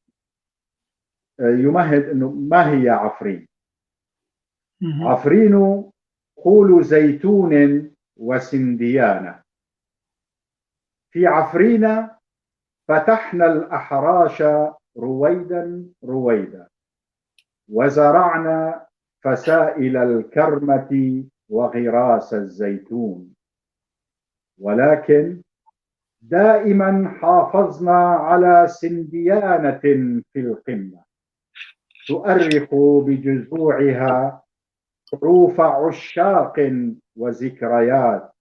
يمهد أنه ما هي عفرين. عفرين قول زيتون وسنديانة، في عفرين فتحنا الأحراش رويدا رويدا، وزرعنا فسائل الكرمة وغراس الزيتون، ولكن دائما حافظنا على سنديانة في القمة تؤرق بجذوعها حروف عشاق وذكريات،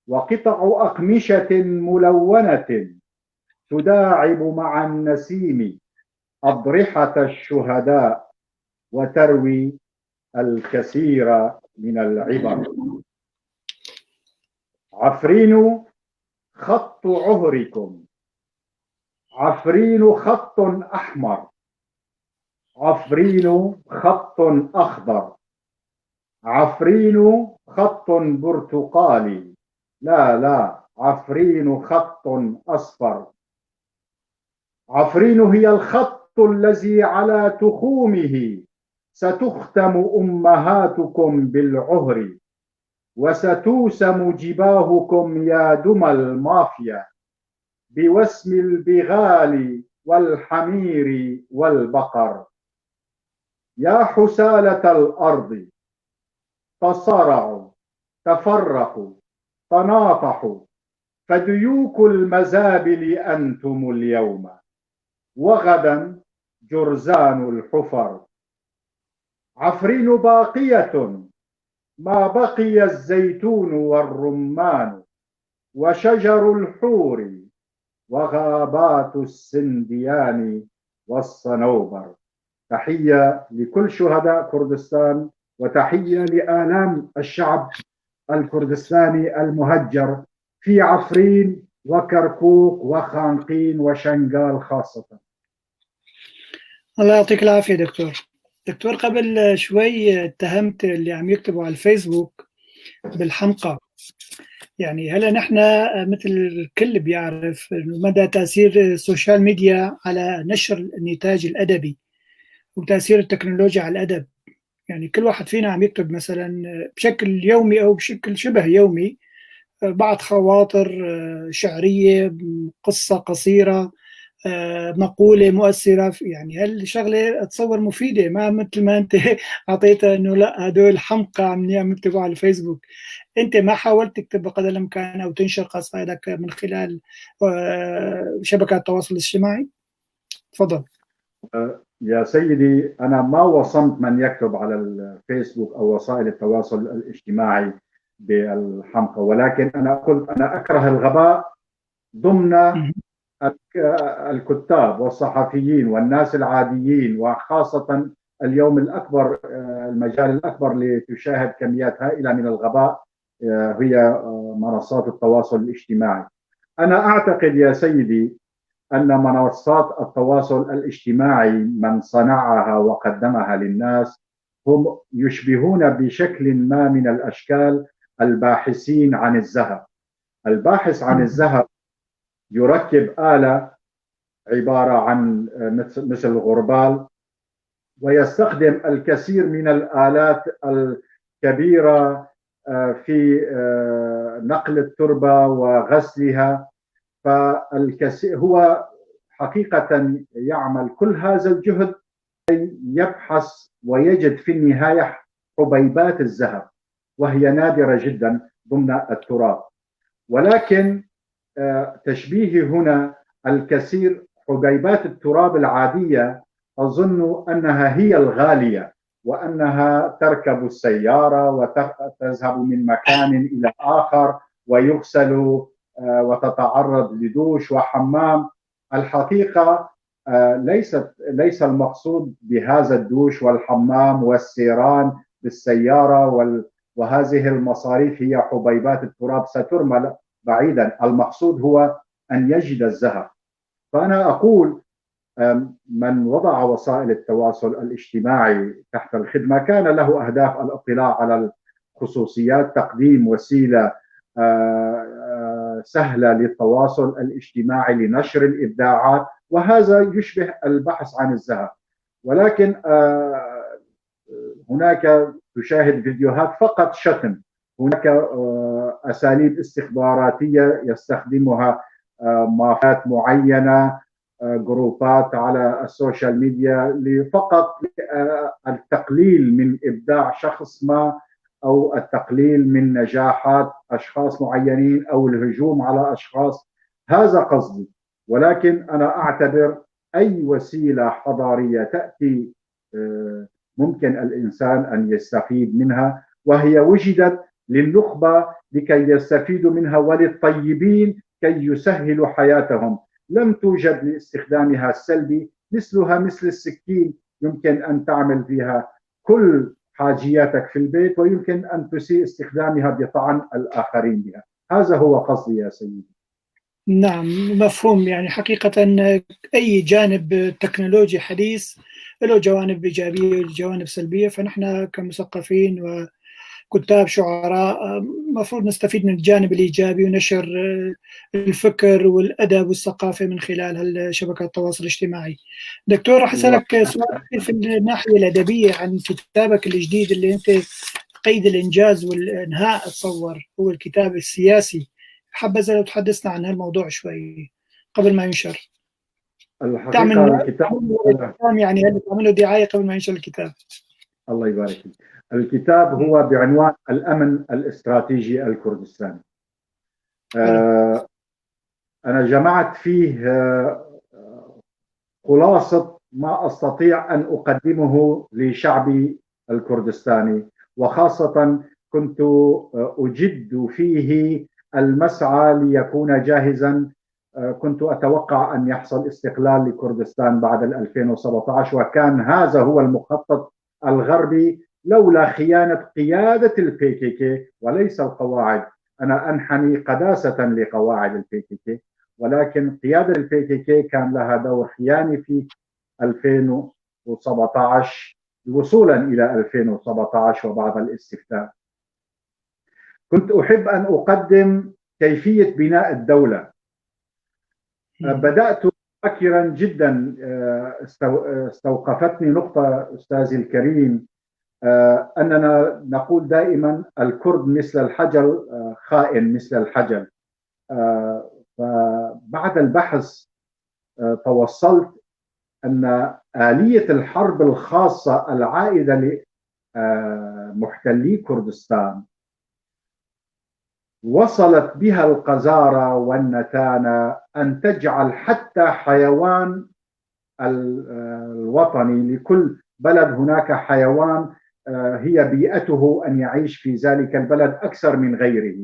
وقطع أقمشة ملونة تداعب مع النسيم أضرحة الشهداء وتروي الكثير من العبر. عفرين خط عهركم، عفرين خط أحمر، عفرين خط أخضر، عفرين خط برتقالي، لا عفرين خط أصفر. عفرين هي الخط الذي على تخومه ستختم أمهاتكم بالعهر، وستوسم جباهكم يا دمى المافيا بوسم البغال والحمير والبقر. يا حسالة الأرض تصارعوا، تفرقوا، تناطحوا، فديوك المزابل أنتم اليوم، وغدا جرزان الحفر. عفرين باقية ما بقي الزيتون والرمان وشجر الحور وغابات السنديان والصنوبر. تحية لكل شهداء كردستان، وتحية لآلام الشعب الكردستاني المهجر في عفرين وكركوك وخانقين وشنغال خاصة. الله يعطيك العافية دكتور. قبل شوي اتهمت اللي عم يكتبوا على الفيسبوك بالحمقى. يعني هلا نحن مثل الكل بيعرف مدى تأثير السوشيال ميديا على نشر النتاج الأدبي وتأثير التكنولوجيا على الأدب. يعني كل واحد فينا عم يكتب مثلا بشكل يومي أو بشكل شبه يومي بعض خواطر شعرية، قصة قصيرة، مقولة مؤثرة. يعني هالشغلة أتصور مفيدة، ما مثل ما أنت أعطيتها إنه لا هدول حمقى عم يكتبوا على الفيسبوك. أنت ما حاولت تكتب بقدر الإمكان أو تنشر قصائدك من خلال شبكات التواصل الاجتماعي؟ تفضل. يا سيدي، أنا ما وصمت من يكتب على الفيسبوك أو وسائل التواصل الاجتماعي بالحمقى، ولكن أنا قلت أنا أكره الغباء ضمن الكتاب والصحفيين والناس العاديين، وخاصة اليوم الأكبر، المجال الأكبر لتشاهد كميات هائلة من الغباء هي منصات التواصل الاجتماعي. أنا أعتقد يا سيدي أن منصات التواصل الاجتماعي من صنعها وقدمها للناس هم يشبهون بشكل ما من الأشكال الباحثين عن الذهب. الباحث عن الذهب يركب آلة عبارة عن مثل الغربال، ويستخدم الكثير من الآلات الكبيرة في نقل التربة وغسلها. فالكثير هو حقيقة يعمل كل هذا الجهد يبحث ويجد في النهاية حبيبات الذهب، وهي نادرة جدا ضمن التراب. ولكن تشبيهي هنا الكثير حبيبات التراب العادية أظن أنها هي الغالية، وأنها تركب السيارة وتذهب من مكان إلى آخر ويغسل وتتعرض لدوش وحمام. الحقيقة ليس المقصود بهذا الدوش والحمام والسيران بالسيارة وهذه المصاريف هي حبيبات التراب سترمى بعيدا. المقصود هو أن يجد الذهب. فأنا أقول من وضع وسائل التواصل الاجتماعي تحت الخدمة كان له أهداف: الاطلاع على الخصوصيات، تقديم وسيلة سهلة للتواصل الاجتماعي لنشر الإبداعات، وهذا يشبه البحث عن الذهب. ولكن هناك تشاهد فيديوهات فقط شتم، هناك أساليب استخباراتية يستخدمها مافيات معينة، جروبات على السوشيال ميديا فقط التقليل من إبداع شخص ما أو التقليل من نجاحات أشخاص معينين أو الهجوم على أشخاص. هذا قصدي. ولكن أنا أعتبر أي وسيلة حضارية تأتي ممكن الإنسان أن يستفيد منها، وهي وجدت للنخبة لكي يستفيدوا منها وللطيبين كي يسهلوا حياتهم. لم توجد لاستخدامها السلبي، مثلها مثل السكين، يمكن أن تعمل فيها كل حاجياتك في البيت ويمكن أن تسيء استخدامها بطعن الآخرين بها. هذا هو قصدي يا سيدي. نعم مفهوم. يعني حقيقة أي جانب تكنولوجي حديث له جوانب إيجابية وجوانب سلبية، فنحن كمثقفين وكتاب شعراء مفروض نستفيد من الجانب الإيجابي ونشر الفكر والأدب والثقافة من خلال شبكات التواصل الاجتماعي. دكتور، راح أسألك سؤال في الناحية الأدبية عن كتابك الجديد اللي أنت قيد الإنجاز والإنهاء، أتصور هو الكتاب السياسي. حبذا لو تحدثنا عن هالموضوع شوي قبل ما ينشر. الحقيقة الكتاب يعني هل تعملوا دعاية قبل ما ينشر الكتاب؟ الله يبارك فيك. الكتاب هو بعنوان الأمن الاستراتيجي الكردستاني. أنا جمعت فيه خلاصة ما أستطيع أن أقدمه لشعبي الكردستاني، وخاصة كنت أجد فيه المسعى ليكون جاهزا. كنت أتوقع أن يحصل استقلال لكردستان بعد 2017، وكان هذا هو المخطط الغربي لولا خيانة قيادة البي كي كي وليس القواعد. أنا أنحني قداسة لقواعد البي كي كي، ولكن قيادة البي كي كي كان لها دور خياني في 2017 وصولا إلى 2017 وبعد الاستفتاء. كنت أحب أن أقدم كيفية بناء الدولة. بدأت مبكرا جدا. استوقفتني نقطة أستاذي الكريم، أننا نقول دائما الكرد مثل الحجر، خائن مثل الحجر. فبعد البحث توصلت أن آلية الحرب الخاصة العائدة لمحتلي كردستان وصلت بها القذارة والنتانة أن تجعل حتى حيوان الوطني، لكل بلد هناك حيوان هي بيئته أن يعيش في ذلك البلد أكثر من غيره.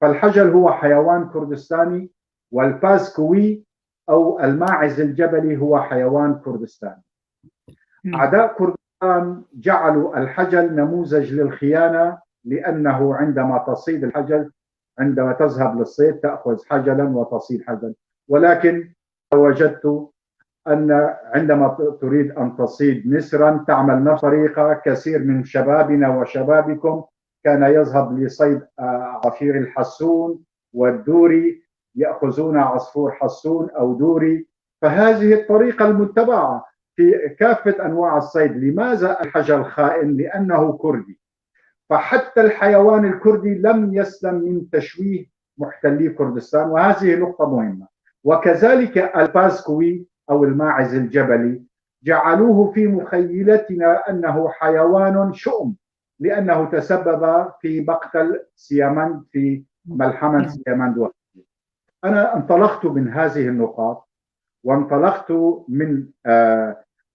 فالحجل هو حيوان كردستاني، والباسكوي أو الماعز الجبلي هو حيوان كردستاني. أعداء كردستان جعلوا الحجل نموذج للخيانة، لأنه عندما تصيد الحجل، عندما تذهب للصيد تأخذ حجلا وتصيد حجل، ولكن وجدت أن عندما تريد أن تصيد نسرا تعمل نفس الطريقة. كثير من شبابنا وشبابكم كان يذهب لصيد عصافير الحسون والدوري، يأخذون عصفور حسون أو دوري. فهذه الطريقة المتبعة في كافة أنواع الصيد. لماذا الحجر خائن؟ لأنه كردي. فحتى الحيوان الكردي لم يسلم من تشويه محتلي كردستان، وهذه نقطة مهمة. وكذلك الباسكوي أو الماعز الجبلي جعلوه في مخيلتنا أنه حيوان شؤم، لأنه تسبب في مقتل سيامند في ملحمة سيامند. أنا انطلقت من هذه النقاط، وانطلقت من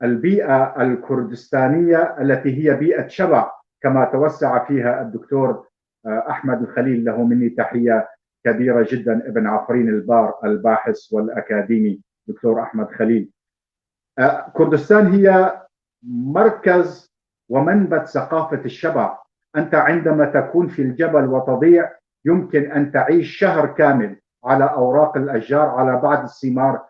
البيئة الكردستانية التي هي بيئة شبع، كما توسع فيها الدكتور أحمد الخليل، له مني تحية كبيرة جدا، ابن عفرين البار الباحث والأكاديمي دكتور أحمد خليل. كردستان هي مركز ومنبت ثقافة الشبع. أنت عندما تكون في الجبل وتضيع يمكن أن تعيش شهر كامل على أوراق الأشجار، على بعض الثمار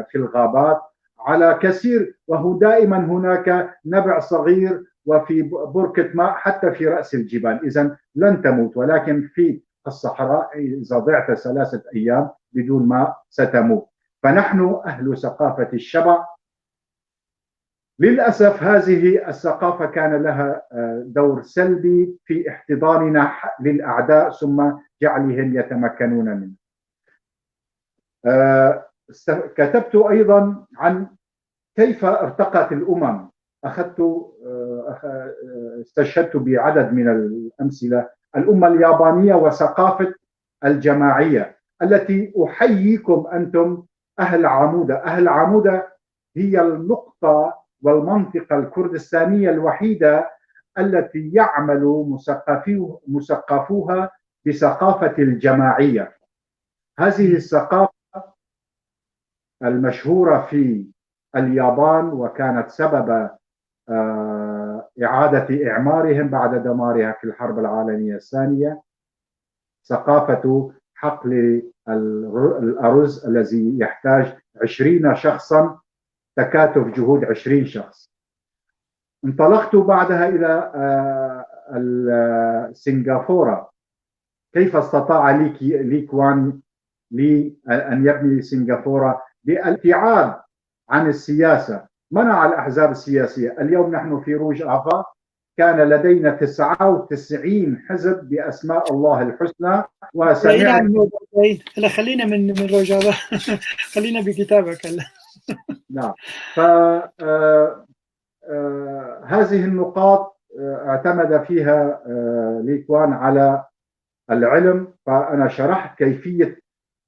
في الغابات، على كثير، وهو دائما هناك نبع صغير وفي بركة ماء حتى في رأس الجبال. إذن لن تموت، ولكن في الصحراء إذا ضعت 3 أيام بدون ماء ستموت. فنحن أهل ثقافة الشبع. للأسف هذه الثقافة كان لها دور سلبي في احتضاننا للأعداء ثم جعلهم يتمكنون منه. كتبت أيضا عن كيف ارتقت الأمم. استشهدت بعدد من الأمثلة. الأمة اليابانية وثقافة الجماعية التي أحييكم أنتم أهل عمودة. أهل عمودة هي النقطة والمنطقة الكردستانية الوحيدة التي يعمل مثقفوها بثقافة الجماعية. هذه الثقافة المشهورة في اليابان، وكانت سبب إعادة إعمارهم بعد دمارها في الحرب العالمية الثانية. ثقافة حقل الأرز الذي يحتاج 20 شخصا، تكاتف جهود 20 شخص. انطلقت بعدها إلى سنغافورة. كيف استطاع لي كوان أن يبني سنغافورة؟ بالابتعاد عن السياسة، منع الأحزاب السياسية. اليوم نحن في روج آفا كان لدينا 99 حزب بأسماء الله الحسنى، وسمعنا هلا خلينا من روجافا خلينا بكتابك هلا. نعم. هذه النقاط اعتمد فيها لي كوان على العلم، فأنا شرحت كيفية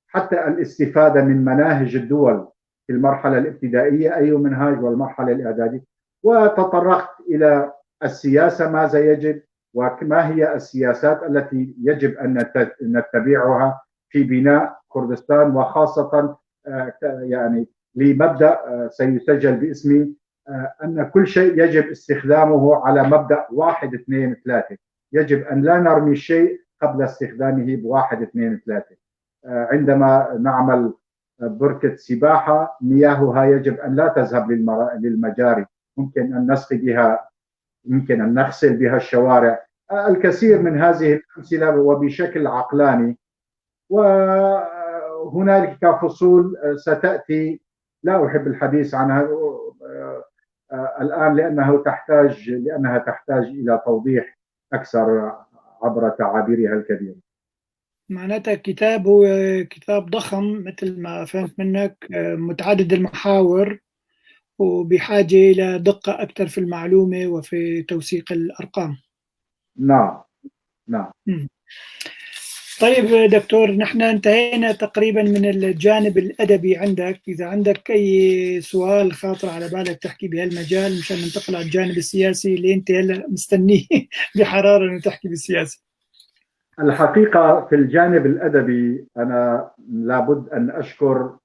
حتى الاستفادة من مناهج الدول في المرحلة الابتدائية، أي منهاج، والمرحلة الإعدادية، وتطرقت إلى السياسة، ماذا يجب وما هي السياسات التي يجب أن نتبعها في بناء كردستان، وخاصة يعني لمبدأ سيسجل باسمي أن كل شيء يجب استخدامه على مبدأ 1 2 3. يجب أن لا نرمي الشيء قبل استخدامه ب1 2 3. عندما نعمل بركة سباحة، مياهها يجب أن لا تذهب للمجاري، ممكن أن نسقي بها، يمكن أن نغسل بها الشوارع. الكثير من هذه الأمثلة وبشكل عقلاني. وهنالك فصول ستأتي لا أحب الحديث عنها الآن لأنها تحتاج إلى توضيح أكثر عبر تعابيرها الكبيرة. معناتها كتاب هو كتاب ضخم مثل ما فهمت منك، متعدد المحاور وبحاجة إلى دقة أكثر في المعلومة وفي توثيق الأرقام. نعم نعم. طيب دكتور، نحن انتهينا تقريبا من الجانب الأدبي عندك. إذا عندك أي سؤال خاطر على بالك تحكي بهالمجال مشان ننتقل على الجانب السياسي اللي أنت هلا مستنيه بحرارة إنه تحكي بالسياسة. الحقيقة في الجانب الأدبي أنا لابد أن أشكر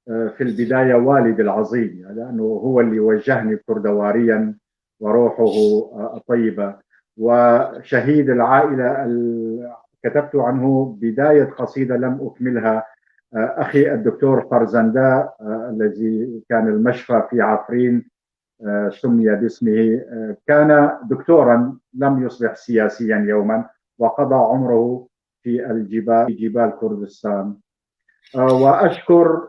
في البداية والدي العظيم، لأنه هو اللي وجهني كردواريا وروحه طيبة، وشهيد العائلة كتبت عنه بداية قصيدة لم أكملها، أخي الدكتور فرزندا الذي كان المشفى في عفرين سمي باسمه، كان دكتورا لم يصبح سياسيا يوما، وقضى عمره في جبال كردستان. وأشكر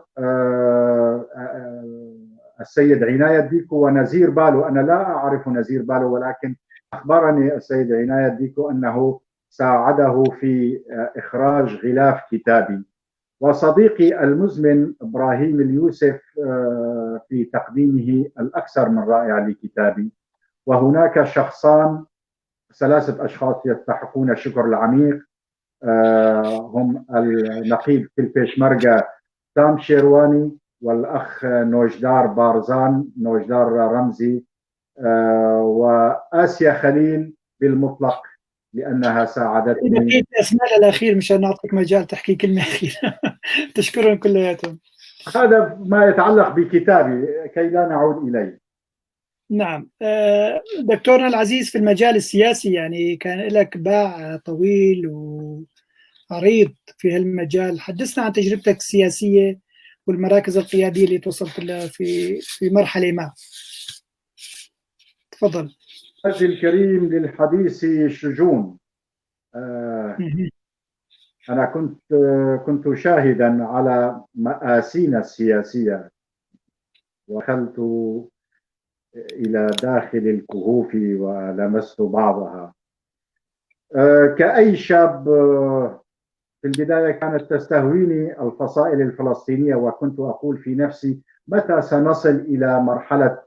السيد عناية ديكو ونزير بالو. أنا لا أعرف نزير بالو، ولكن أخبرني السيد عناية ديكو أنه ساعده في إخراج غلاف كتابي، وصديقي المزمن إبراهيم اليوسف في تقديمه الأكثر من رائع لكتابي. وهناك ثلاثة أشخاص يستحقون الشكر العميق، هم النقيب في البيشمركة سام شيرواني، والأخ نوجدار رمزي، وآسيا خليل بالمطلق لأنها ساعدتني. بقيت أسماء الأخير مشان نعطيك مجال تحكي كلمة أخيرة. تشكرهم كلياتهم. هذا ما يتعلق بكتابي كي لا نعود إليه. نعم. دكتورنا العزيز، في المجال السياسي يعني كان لك باع طويل وعريض في هالمجال. حدثنا عن تجربتك السياسية والمراكز القيادية اللي توصلت لها في مرحلة ما. تفضل. أخي الكريم للحديث شجون. أنا كنت شاهدا على مآسينا السياسية، ودخلت إلى داخل الكهوف ولمست بعضها. كأي شاب في البداية كانت تستهويني الفصائل الفلسطينية، وكنت أقول في نفسي متى سنصل إلى مرحلة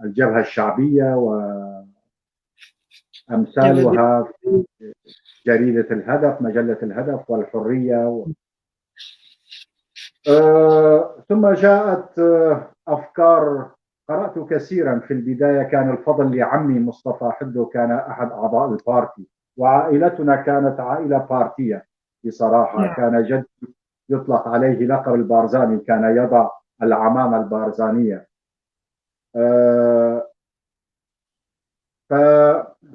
الجبهة الشعبية وأمثالها في جريدة الهدف، مجلة الهدف والحرية. ثم جاءت أفكار. قرأت كثيرا في البداية. كان الفضل لعمي مصطفى حدو، كان أحد أعضاء البارتي، وعائلتنا كانت عائلة بارتية بصراحة. كان جدي يطلق عليه لقب البارزاني، كان يضع العمامة البارزانية.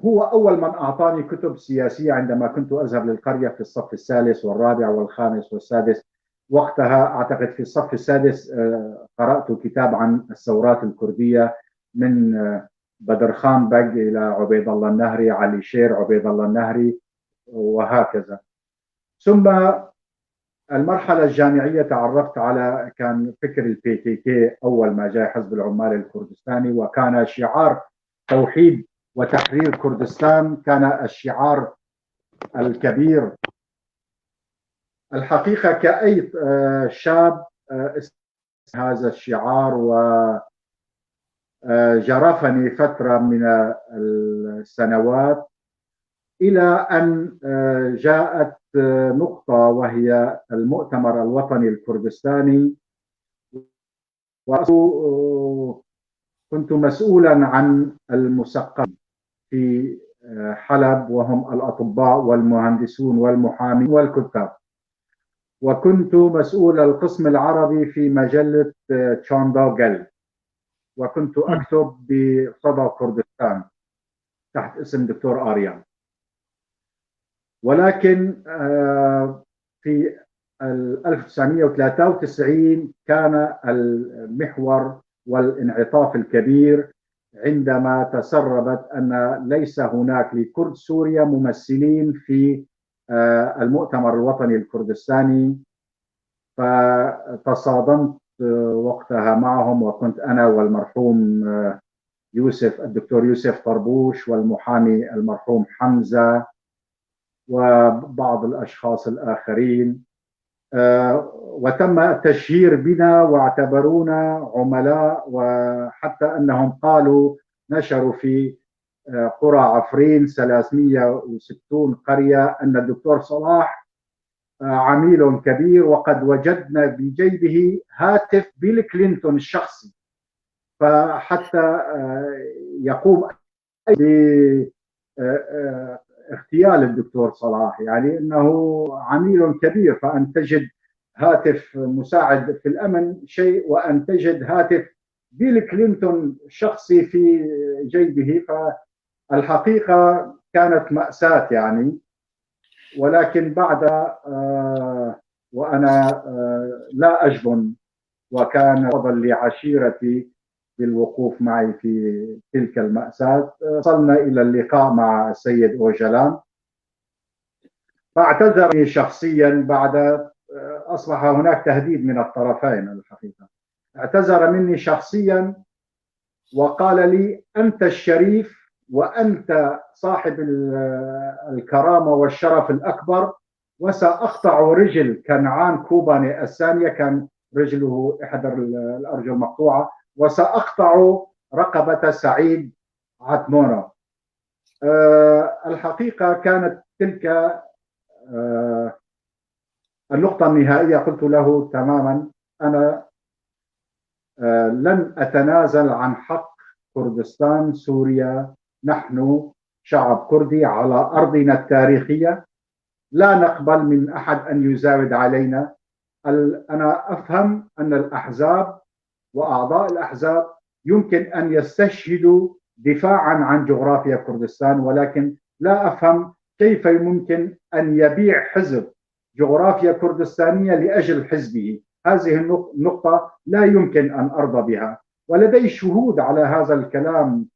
هو أول من أعطاني كتب سياسية عندما كنت أذهب للقرية في الصف الثالث والرابع والخامس والسادس. وقتها أعتقد في الصف السادس قرأت كتاب عن الثورات الكردية من بدر خان بق إلى عبيد الله النهري، علي شير، عبيد الله النهري، وهكذا. ثم المرحلة الجامعية تعرفت على كان فكر البي كي كي أول ما جاء حزب العمال الكردستاني، وكان شعار توحيد وتحرير كردستان كان الشعار الكبير. الحقيقة كأي شاب هذا الشعار وجرفني فترة من السنوات إلى أن جاءت نقطة وهي المؤتمر الوطني الكردستاني، وكنت مسؤولا عن المثقفين في حلب وهم الأطباء والمهندسون والمحامين والكتاب، وكنت مسؤول القسم العربي في مجلة تشاندوغل، وكنت أكتب بصدى كردستان تحت اسم دكتور آريان. ولكن في 1993 كان المحور والانعطاف الكبير عندما تسربت أن ليس هناك لكرد سوريا ممثلين في المؤتمر الوطني الكردستاني، فتصادمت وقتها معهم، وكنت أنا والمرحوم يوسف الدكتور يوسف طربوش والمحامي المرحوم حمزة وبعض الأشخاص الآخرين، وتم التشهير بنا واعتبرونا عملاء، وحتى أنهم قالوا نشروا في قرى عفرين 360 قرية أن الدكتور صلاح عميل كبير، وقد وجدنا بجيبه هاتف بيل كلينتون الشخصي، فحتى يقوم اغتيال الدكتور صلاح، يعني انه عميل كبير، فان تجد هاتف مساعد في الامن شيء، وان تجد هاتف بيل كلينتون شخصي في جيبه، فالحقيقه كانت مأساة يعني. ولكن بعد وانا لا اجبن، وكان فضل لعشيرتي بالوقوف معي في تلك المأساة، وصلنا إلى اللقاء مع السيد أوجلان، فاعتذر شخصيا بعد أصبح هناك تهديد من الطرفين. الحقيقة اعتذر مني شخصيا وقال لي أنت الشريف وأنت صاحب الكرامة والشرف الأكبر، وسأقطع رجل كنعان كوباني الثانية، كان رجله إحدى الأرجل مقطوعة، وسأقطع رقبة سعيد عتمونة. الحقيقة كانت تلك النقطة النهائية. قلت له تماما أنا لن أتنازل عن حق كردستان سوريا، نحن شعب كردي على أرضنا التاريخية، لا نقبل من أحد أن يزاود علينا. أنا أفهم أن الأحزاب وأعضاء الأحزاب يمكن أن يستشهدوا دفاعا عن جغرافيا كردستان، ولكن لا أفهم كيف يمكن أن يبيع حزب جغرافيا كردستانية لأجل حزبه. هذه النقطة لا يمكن أن أرضى بها، ولدي شهود على هذا الكلام،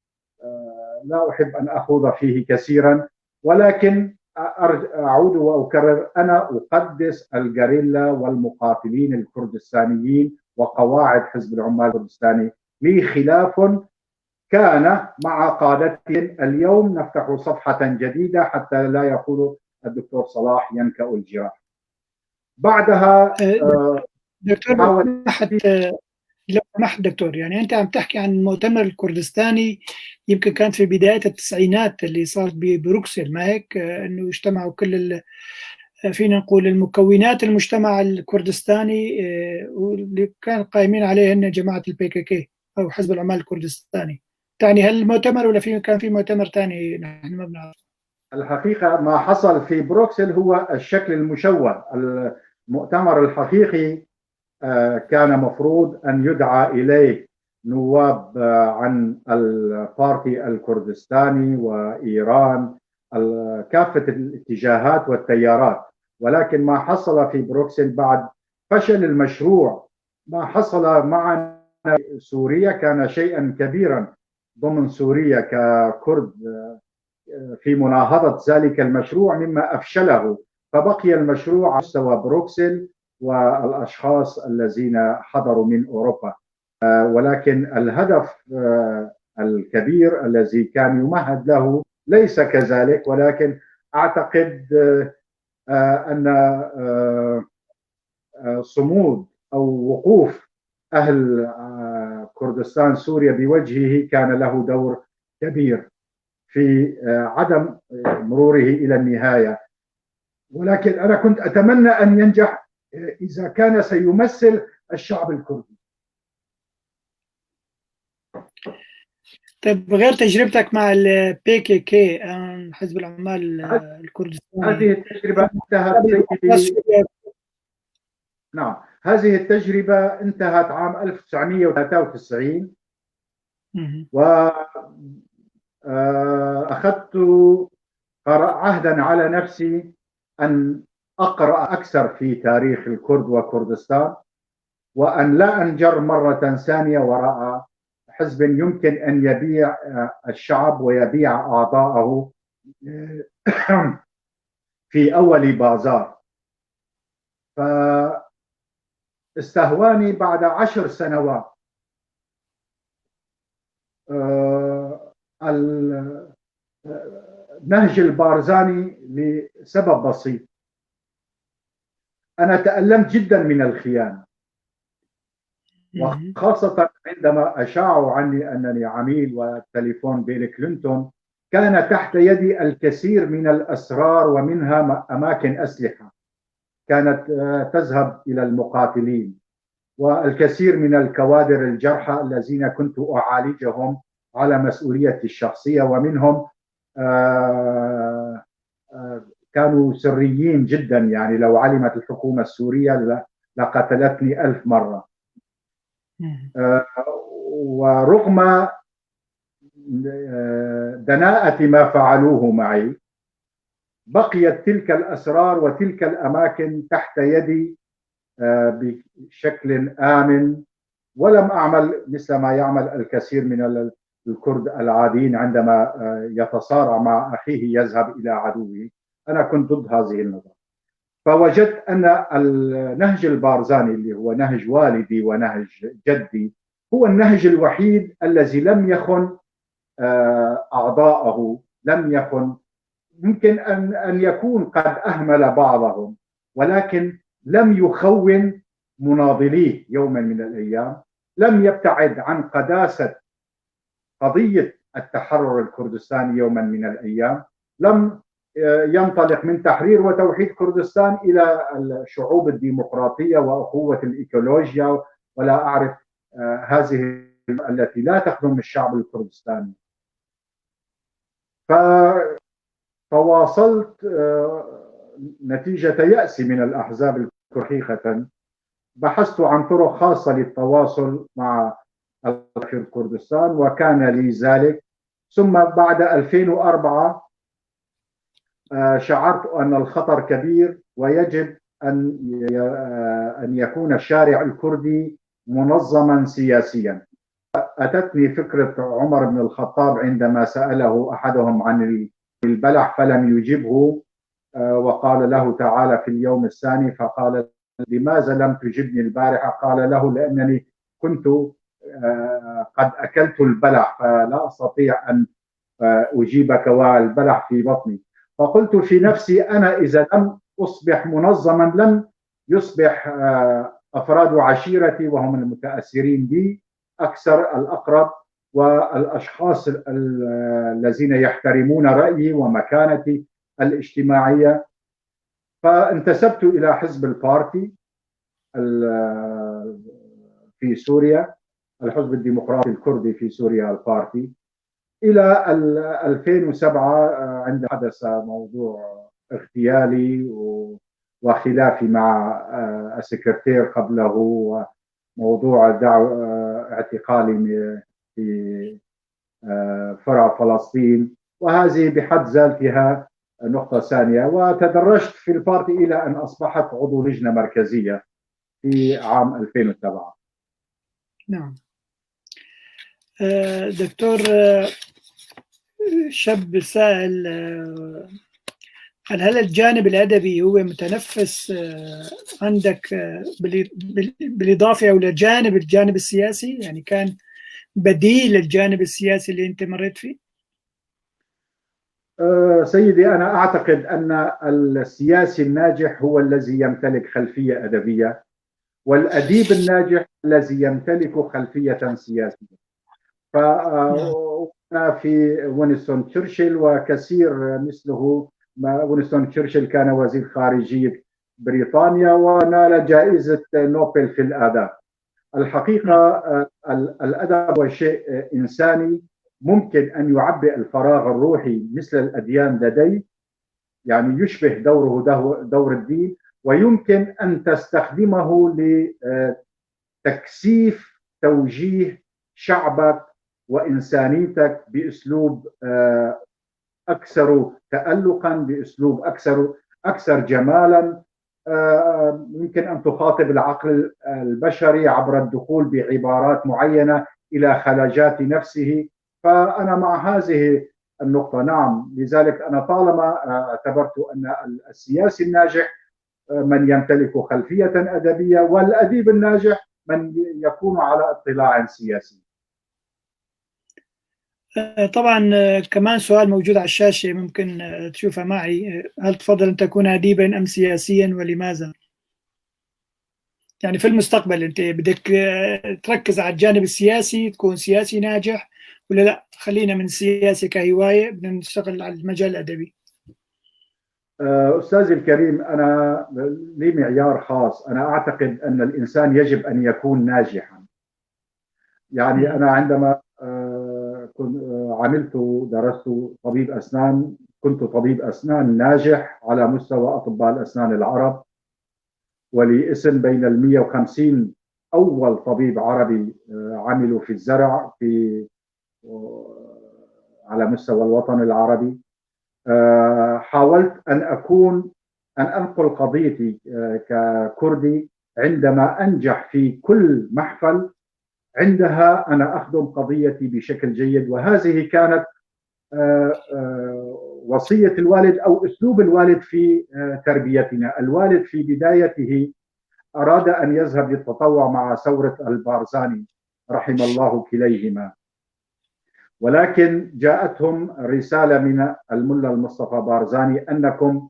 لا أحب أن أخوض فيه كثيرا، ولكن أعود وأكرر، أنا أقدس الجريلا والمقاتلين الكردستانيين وقواعد حزب العمال الكردستاني. لي خلاف كان مع قادتي، اليوم نفتح صفحة جديدة حتى لا يقول الدكتور صلاح ينكأ الجراح. بعدها دكتور لو سمحت دكتور، يعني أنت عم تحكي عن المؤتمر الكردستاني، يمكن كانت في بداية التسعينات اللي صار ببروكسل، ما هيك؟ أنه اجتمعوا كل فينا نقول المكونات المجتمع الكردستاني واللي كان قائمين عليه هن جماعة البي كي كي أو حزب العمال الكردستاني. تعني هل المؤتمر ولا كان في مؤتمر ثاني نحن ما بنعرف؟ الحقيقة ما حصل في بروكسل هو الشكل المشوه. المؤتمر الحقيقي كان مفروض أن يدعى إليه نواب عن البارتي الكردستاني وإيران، كافة الاتجاهات والتيارات. ولكن ما حصل في بروكسل بعد فشل المشروع، ما حصل معنا سوريا كان شيئا كبيرا ضمن سوريا ككرد في مناهضة ذلك المشروع، مما أفشله، فبقي المشروع على مستوى بروكسل والأشخاص الذين حضروا من أوروبا. ولكن الهدف الكبير الذي كان يمهد له ليس كذلك. ولكن أعتقد أن صمود أو وقوف أهل كردستان سوريا بوجهه كان له دور كبير في عدم مروره إلى النهاية. ولكن أنا كنت أتمنى أن ينجح إذا كان سيمثل الشعب الكردي. طيب، غير تجربتك مع البي كي كي، حزب العمال الكردستاني، هذه التجربة انتهت نعم، هذه التجربة انتهت عام 1993 وأخذت عهدا على نفسي أن أقرأ أكثر في تاريخ الكرد وكردستان، وأن لا أنجر مرة ثانية وراء حزب يمكن أن يبيع الشعب ويبيع أعضاءه في أول بازار. فاستهواني بعد 10 سنوات نهج البارزاني لسبب بسيط. أنا تألمت جدا من الخيانة، وخاصة عندما أشاعوا عني أنني عميل والتليفون بيل كلينتون. كان تحت يدي الكثير من الأسرار، ومنها أماكن أسلحة كانت تذهب إلى المقاتلين، والكثير من الكوادر الجرحى الذين كنت أعالجهم على مسؤوليتي الشخصية، ومنهم كانوا سريين جدا. يعني لو علمت الحكومة السورية لقتلتني 1000 مرة. ورغم دناءة ما فعلوه معي، بقيت تلك الأسرار وتلك الأماكن تحت يدي بشكل آمن، ولم أعمل مثل ما يعمل الكثير من الكرد العاديين عندما يتصارع مع أخيه يذهب إلى عدوه. أنا كنت ضد هذه النظرة. فوجدت أن النهج البارزاني اللي هو نهج والدي ونهج جدي هو النهج الوحيد الذي لم يخن أعضاءه، لم يخن. ممكن أن يكون قد أهمل بعضهم، ولكن لم يخون مناضليه يوما من الأيام، لم يبتعد عن قداسة قضية التحرر الكردستاني يوما من الأيام، لم ينطلق من تحرير وتوحيد كردستان إلى الشعوب الديمقراطية وأخوة الإيكولوجيا، ولا أعرف هذه التي لا تخدم الشعب الكردستاني. فواصلت نتيجة يأسي من الأحزاب حقيقة. بحثت عن طرق خاصة للتواصل مع كردستان، وكان لي ذلك. ثم بعد 2004 شعرت أن الخطر كبير، ويجب أن يكون الشارع الكردي منظما سياسيا. أتتني فكرة عمر بن الخطاب عندما سأله أحدهم عن البلح فلم يجبه، وقال له تعالى في اليوم الثاني، فقال لماذا لم تجبني البارحة؟ قال له لأنني كنت قد أكلت البلح فلا أستطيع أن أجيبك والبلح في بطني. فقلت في نفسي أنا إذا لم أصبح منظما لن يصبح أفراد عشيرتي وهم المتأثرين بي أكثر الأقرب، والأشخاص الذين يحترمون رأيي ومكانتي الاجتماعية. فانتسبت إلى حزب البارتي في سوريا، الحزب الديمقراطي الكردي في سوريا البارتي، إلى 2007 عندما حدث موضوع اغتيالي وخلافي مع السكرتير قبله، وموضوع اعتقالي في فرع فلسطين، وهذه بحد ذاتها نقطة ثانية. وتدرجت في البارتي إلى أن أصبحت عضو لجنة مركزية في عام 2007. نعم. دكتور، شاب سائل، هل الجانب الأدبي هو متنفس عندك بالإضافة إلى الجانب السياسي؟ يعني كان بديل للجانب السياسي اللي أنت مريت فيه؟ سيدي، أنا أعتقد أن السياسي الناجح هو الذي يمتلك خلفية أدبية، والأديب الناجح الذي يمتلك خلفية سياسية. فأنا في وينستون تشرشل وكثير مثله. وينستون تشرشل كان وزير خارجية بريطانيا ونال جائزة نوبل في الآداب. الحقيقة الأدب هو شيء إنساني ممكن أن يعبئ الفراغ الروحي مثل الأديان لدي، يعني يشبه دوره دور الدين، ويمكن أن تستخدمه لتكثيف توجيه شعبك وإنسانيتك بأسلوب أكثر تألقا، بأسلوب أكثر جمالا. يمكن أن تخاطب العقل البشري عبر الدخول بعبارات معينة إلى خلاجات نفسه. فأنا مع هذه النقطة، نعم. لذلك أنا طالما اعتبرت أن السياسي الناجح من يمتلك خلفية أدبية، والأديب الناجح من يكون على اطلاع سياسي. طبعا كمان سؤال موجود على الشاشة ممكن تشوفها معي. هل تفضل أن تكون أديبا أم سياسيا، ولماذا؟ يعني في المستقبل أنت بدك تركز على الجانب السياسي، تكون سياسي ناجح، ولا لا خلينا من السياسة كهواية بدنا نشتغل على المجال الأدبي؟ أستاذي الكريم، أنا لي معيار خاص. أنا أعتقد أن الإنسان يجب أن يكون ناجحا. يعني أنا عندما درست طبيب أسنان، كنت طبيب أسنان ناجح على مستوى أطباء الأسنان العرب، ولي اسم بين 150 أول طبيب عربي عملوا في الزرع على مستوى الوطن العربي. حاولت أن أنقل قضيتي ككردي عندما أنجح في كل محفل. عندها أنا أخدم قضيتي بشكل جيد، وهذه كانت وصية الوالد أو أسلوب الوالد في تربيتنا. الوالد في بدايته أراد أن يذهب للتطوع مع ثورة البارزاني رحم الله كليهما، ولكن جاءتهم رسالة من الملا المصطفى بارزاني أنكم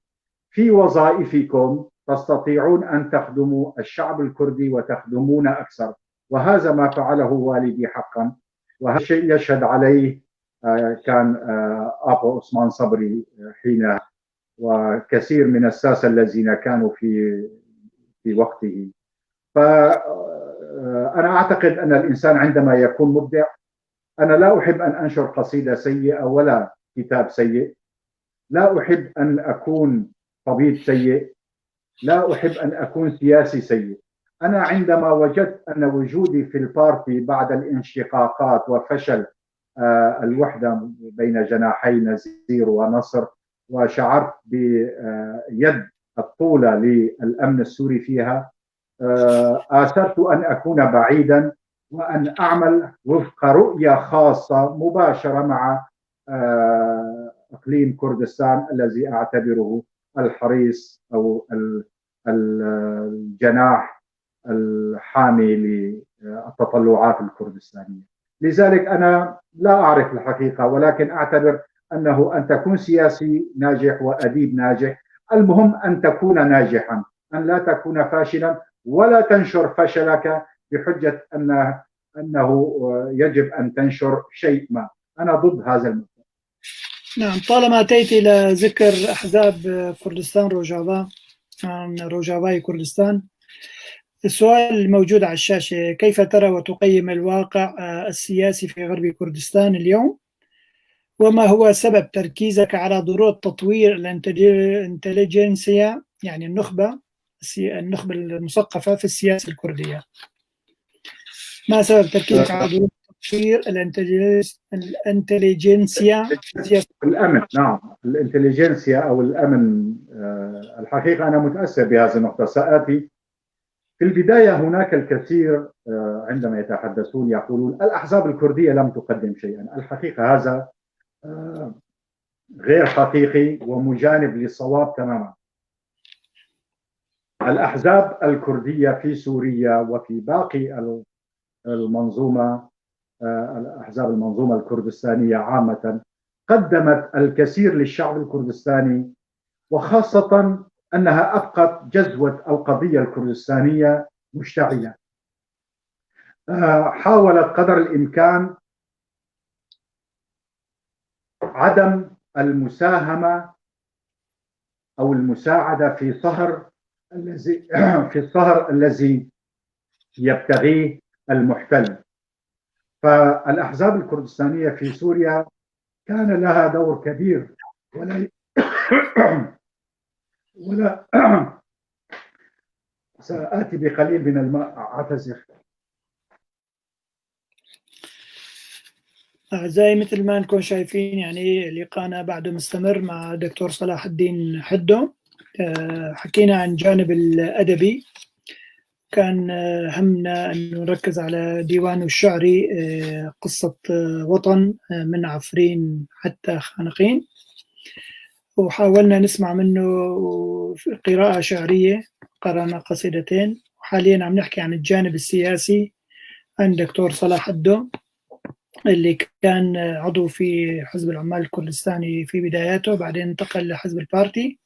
في وظائفكم تستطيعون أن تخدموا الشعب الكردي وتخدمون أكثر. وهذا ما فعله والدي حقا، وهذا الشيء يشهد عليه كان أبو عثمان صبري حينها، وكثير من الساسة الذين كانوا في وقته. فأنا أعتقد أن الإنسان عندما يكون مبدع، أنا لا أحب أن أنشر قصيدة سيئة ولا كتاب سيء، لا أحب أن أكون طبيب سيء، لا أحب أن أكون سياسي سيء. أنا عندما وجدت أن وجودي في البارتي بعد الانشقاقات وفشل الوحدة بين جناحي نزير ونصر، وشعرت بيد الطولة للأمن السوري فيها، آثرت أن أكون بعيدا وأن أعمل وفق رؤية خاصة مباشرة مع إقليم كردستان الذي أعتبره الحريص أو الجناح الحامي للتطلعات الكردستانية. لذلك أنا لا أعرف الحقيقة، ولكن أعتبر أنه أن تكون سياسي ناجح وأديب ناجح، المهم أن تكون ناجحا، أن لا تكون فاشلا ولا تنشر فشلك بحجة أنه يجب أن تنشر شيء ما. أنا ضد هذا المبدأ. نعم. طالما أتيت إلى ذكر أحزاب كردستان روجافا عن روجافاي كردستان، السؤال الموجود على الشاشة: كيف ترى وتقيم الواقع السياسي في غرب كردستان اليوم؟ وما هو سبب تركيزك على ضرورة تطوير الانتليجنسيا، يعني النخبة المثقفة في السياسة الكردية؟ ما سبب تركيزك على ظروف تطوير الانتليجنسيا في سياسة الأمن؟ نعم، الانتليجنسيا أو الأمن. الحقيقة أنا متأثر بهذه النقطة، سآتي. في البداية هناك الكثير عندما يتحدثون يقولون الأحزاب الكردية لم تقدم شيئا. الحقيقة هذا غير حقيقي ومجانب للصواب تماما. الأحزاب الكردية في سوريا وفي باقي المنظومة، الأحزاب المنظومة الكردستانية عامة، قدمت الكثير للشعب الكردستاني، وخاصة أنها أبقت جذوة القضية الكردستانية مشتعلة. حاولت قدر الإمكان عدم المساهمة أو المساعدة في الصهر الذي يبتغيه المحتل. فالأحزاب الكردستانية في سوريا كان لها دور كبير، ولا سآتي بقليل من الماء، أعتذر. أعزائي، مثل ما نكون شايفين يعني لقاءنا بعده مستمر مع دكتور صلاح الدين حدو. حكينا عن جانب الأدبي، كان همنا أن نركز على ديوانه الشعري قصة وطن من عفرين حتى خانقين، وحاولنا نسمع منه قراءة شعرية، قرأنا قصيدتين. وحاليا عم نحكي عن الجانب السياسي عن دكتور صلاح الدو اللي كان عضو في حزب العمال الكردستاني في بداياته، بعدين انتقل لحزب البارتي.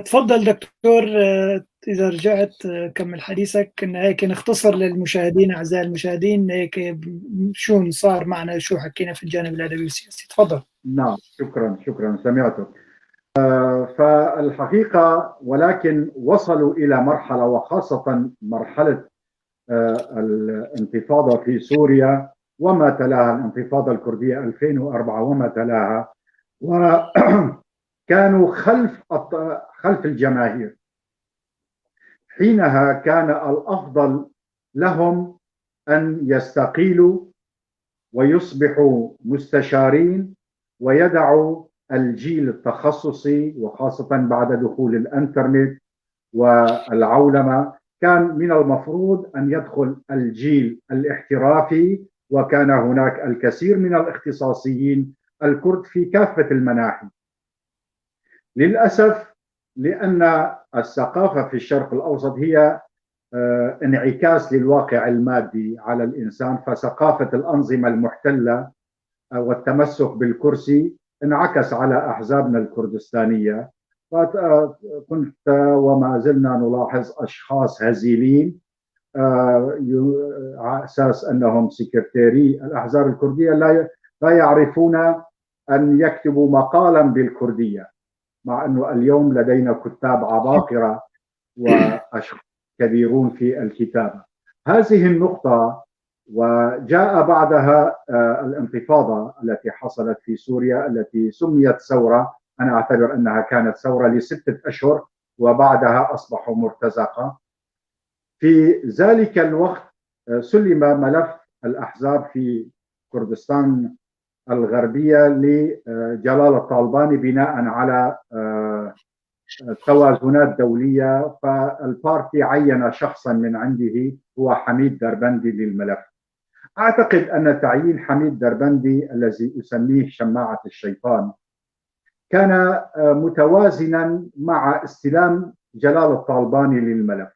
تفضل دكتور، إذا رجعت كمل حديثك، إن هيك نختصر للمشاهدين أعزائي المشاهدين هيك شو صار معنا، شو حكينا في الجانب الأدبي والسياسي. تفضل. نعم، شكرا سمعتك. فالحقيقة ولكن وصلوا إلى مرحلة، وخاصة مرحلة الانتفاضة في سوريا وما تلاها، الانتفاضة الكردية 2004 وما تلاها، وكانوا خلف الجماهير. حينها كان الأفضل لهم أن يستقيلوا ويصبحوا مستشارين ويدعوا الجيل التخصصي، وخاصة بعد دخول الإنترنت والعولمة كان من المفروض أن يدخل الجيل الاحترافي، وكان هناك الكثير من الاختصاصيين الكرد في كافة المناحي. للأسف، لأن الثقافة في الشرق الأوسط هي انعكاس للواقع المادي على الإنسان، فثقافة الأنظمة المحتلة والتمسك بالكرسي انعكس على أحزابنا الكردستانية. كنت وما زلنا نلاحظ أشخاص هزيلين على أساس أنهم سكرتيري الأحزاب الكردية لا يعرفون أن يكتبوا مقالا بالكردية، مع أنه اليوم لدينا كتاب عباقرة وأشخاص كبيرون في الكتابة. هذه النقطة، وجاء بعدها الانتفاضة التي حصلت في سوريا التي سميت ثورة. أنا أعتبر أنها كانت ثورة ل6 أشهر وبعدها أصبحوا مرتزقة. في ذلك الوقت سلم ملف الأحزاب في كردستان الغربية لجلال الطالباني بناء على توازنات دولية، فالبارتي عين شخصا من عنده هو حميد دربندي للملف. أعتقد أن تعيين حميد دربندي الذي أسميه شماعة الشيطان كان متوازنا مع استلام جلال الطالباني للملف،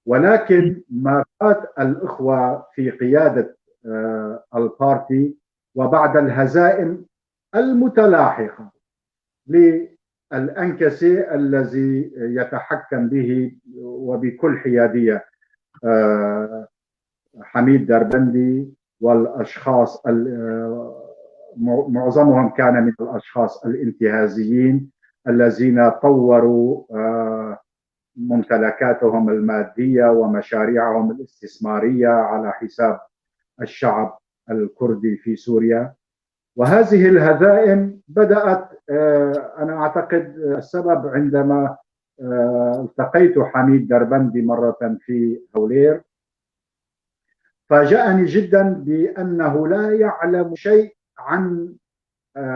ولكن ما فات الإخوة في قيادة البارتي وبعد الهزائم المتلاحقة للأنكسي الذي يتحكم به وبكل حيادية حميد دربندي، والأشخاص معظمهم كان من الأشخاص الانتهازيين الذين طوروا ممتلكاتهم المادية ومشاريعهم الاستثمارية على حساب الشعب الكردي في سوريا. وهذه الهزائم بدأت، أنا أعتقد السبب عندما التقيت حميد دربندي مرة في هولير، فاجأني جدا بأنه لا يعلم شيء عن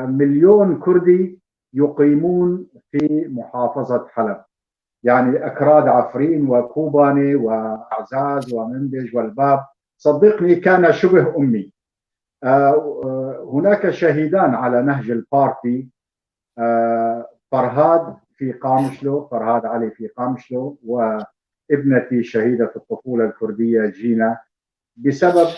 مليون كردي يقيمون في محافظة حلب، يعني أكراد عفرين وكوباني وأعزاز ومنبج والباب. صدقني كان شبه أمي. هناك شهيدان على نهج البارتي، فرهاد في قامشلو، فرهاد علي في قامشلو، وابنتي شهيدة الطفولة الكردية جينا، بسبب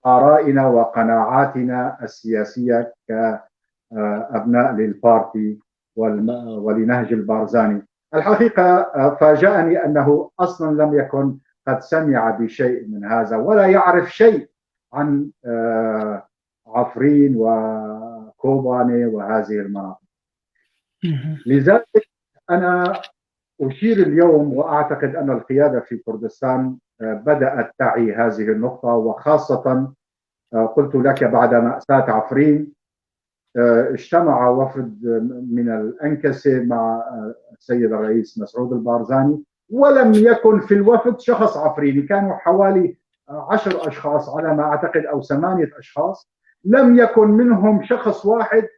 آرائنا وقناعاتنا السياسية كأبناء للبارتي ولنهج البارزاني. الحقيقة فاجأني أنه أصلا لم يكن قد سمع بشيء من هذا ولا يعرف شيء عن عفرين وكوباني وهذه المناطق. لذلك أنا أشير اليوم، وأعتقد أن القيادة في كردستان بدأت تعي هذه النقطة، وخاصة قلت لك بعد مأساة عفرين اجتمع وفد من الأنكسة مع السيد الرئيس مسعود البارزاني، ولم يكن في الوفد شخص عفريني. كانوا حوالي 10 أشخاص على ما أعتقد أو 8 أشخاص، لم يكن منهم شخص واحد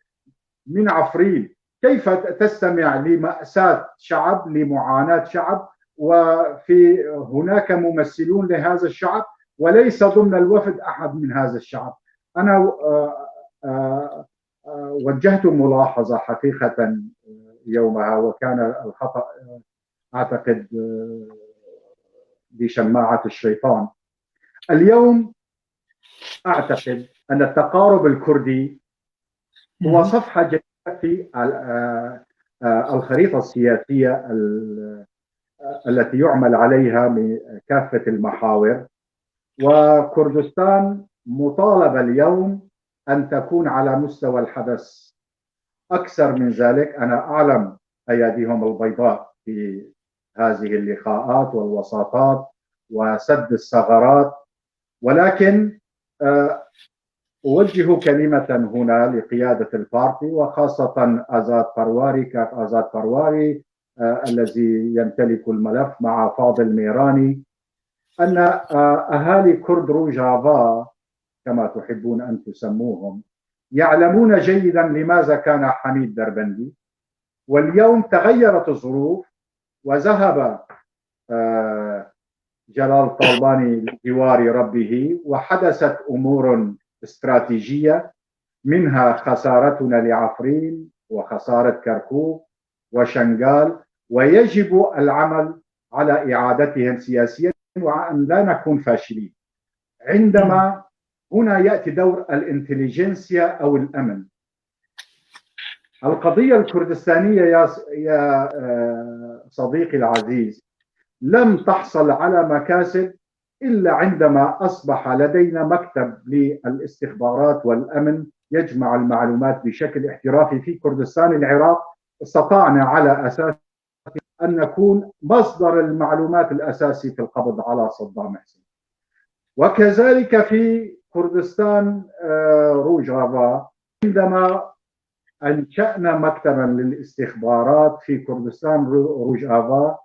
من عفرين. كيف تستمع لمأساة شعب، لمعاناة شعب، وفي هناك ممثلون لهذا الشعب وليس ضمن الوفد أحد من هذا الشعب؟ أنا وجهت ملاحظة حقيقة يومها، وكان الخطأ أعتقد بشماعة الشيطان. اليوم أعتقد أن التقارب الكردي هو صفحة جديدة في الخريطة السياسية التي يعمل عليها من كافة المحاور، وكردستان مطالبة اليوم أن تكون على مستوى الحدث. أكثر من ذلك، أنا أعلم أياديهم البيضاء في هذه اللقاءات والوساطات وسد الثغرات، ولكن أوجه كلمة هنا لقيادة البارتي وخاصة آزاد برواري، كاف آزاد برواري الذي يمتلك الملف مع فاضل ميراني، أن أهالي كرد روجافا كما تحبون أن تسموهم يعلمون جيدا لماذا كان حميد دربندي، واليوم تغيرت الظروف وذهب جلال طالباني لجوار ربه، وحدثت أمور استراتيجية، منها خسارتنا لعفرين وخسارة كركوك وشنغال، ويجب العمل على إعادتهم سياسيا وأن لا نكون فاشلين. عندما هنا يأتي دور الانتليجنسيا أو الأمن. القضية الكردستانية يا صديقي العزيز لم تحصل على مكاسب إلا عندما أصبح لدينا مكتب للاستخبارات والأمن يجمع المعلومات بشكل احترافي في كردستان العراق. استطعنا على أساس أن نكون مصدر المعلومات الأساسي في القبض على صدام حسين. وكذلك في كردستان روجافا، عندما أنشأنا مكتبا للاستخبارات في كردستان روجافا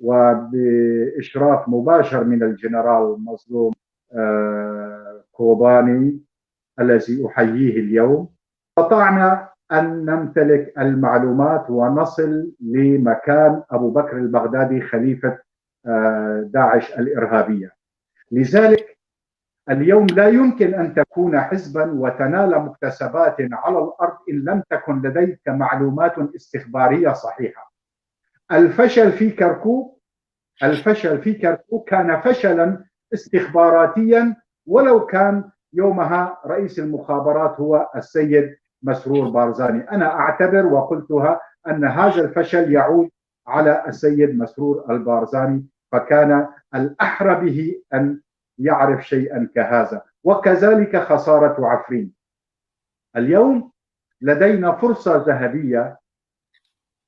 وبإشراف مباشر من الجنرال المظلوم كوباني الذي أحييه اليوم، استطعنا أن نمتلك المعلومات ونصل لمكان أبو بكر البغدادي خليفة داعش الإرهابية. لذلك اليوم لا يمكن أن تكون حزبا وتنال مكتسبات على الأرض إن لم تكن لديك معلومات استخبارية صحيحة. الفشل في كركوك كان فشلا استخباراتيا، ولو كان يومها رئيس المخابرات هو السيد مسرور بارزاني. أنا أعتبر وقلتها أن هذا الفشل يعود على السيد مسرور البارزاني، فكان الأحرى به أن يعرف شيئا كهذا. وكذلك خسارة عفرين. اليوم لدينا فرصة ذهبية.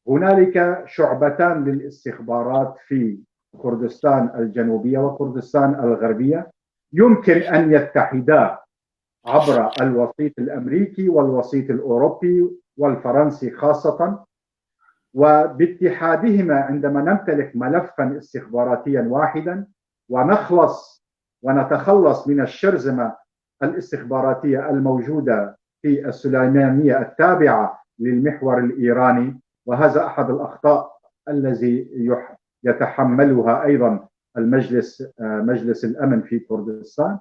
هنالك شعبتان للاستخبارات في كردستان الجنوبية وكردستان الغربية، يمكن أن يتحدا عبر الوسيط الأمريكي والوسيط الأوروبي والفرنسي خاصة، وباتحادهما عندما نمتلك ملفا استخباراتيا واحدا ونخلص ونتخلص من الشرذمة الاستخباراتية الموجودة في السليمانية التابعة للمحور الإيراني، وهذا أحد الأخطاء الذي يتحملها أيضا مجلس الأمن في كردستان.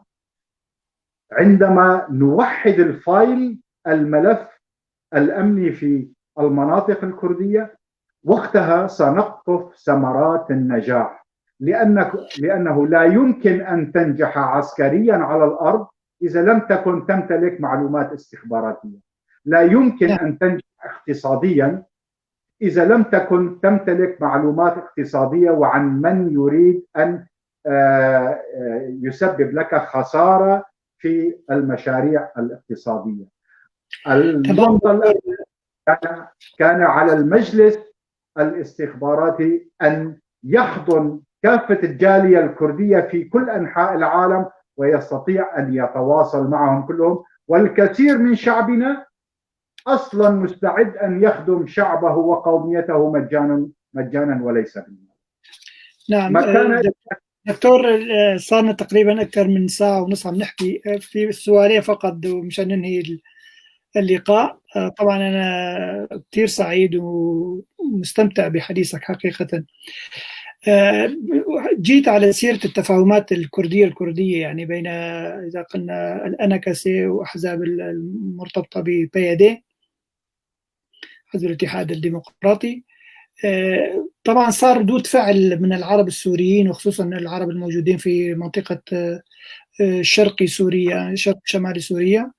عندما نوحد الملف الأمني في المناطق الكردية، وقتها سنقطف ثمرات النجاح، لأنه لا يمكن أن تنجح عسكريا على الأرض إذا لم تكن تمتلك معلومات استخباراتية، لا يمكن أن تنجح اقتصاديا إذا لم تكن تمتلك معلومات اقتصادية وعن من يريد أن يسبب لك خسارة في المشاريع الاقتصادية. النقطة كان على المجلس الاستخباراتي أن يحضن كافة الجالية الكردية في كل أنحاء العالم ويستطيع أن يتواصل معهم كلهم، والكثير من شعبنا أصلا مستعد أن يخدم شعبه وقوميته مجانا وليس بالمال. نعم دكتور، صارنا تقريبا أكثر من ساعة ونص عم نحكي في سؤالين فقط مشان ننهي اللقاء. طبعا أنا كثير سعيد ومستمتع بحديثك حقيقة. جيت على سيرة التفاهمات الكردية يعني بين إذا قلنا الأنكسة وأحزاب المرتبطة ببيادي، حزب الاتحاد الديمقراطي. طبعا صار ردود فعل من العرب السوريين وخصوصا العرب الموجودين في منطقة شرق سوريا، شرق شمال سوريا.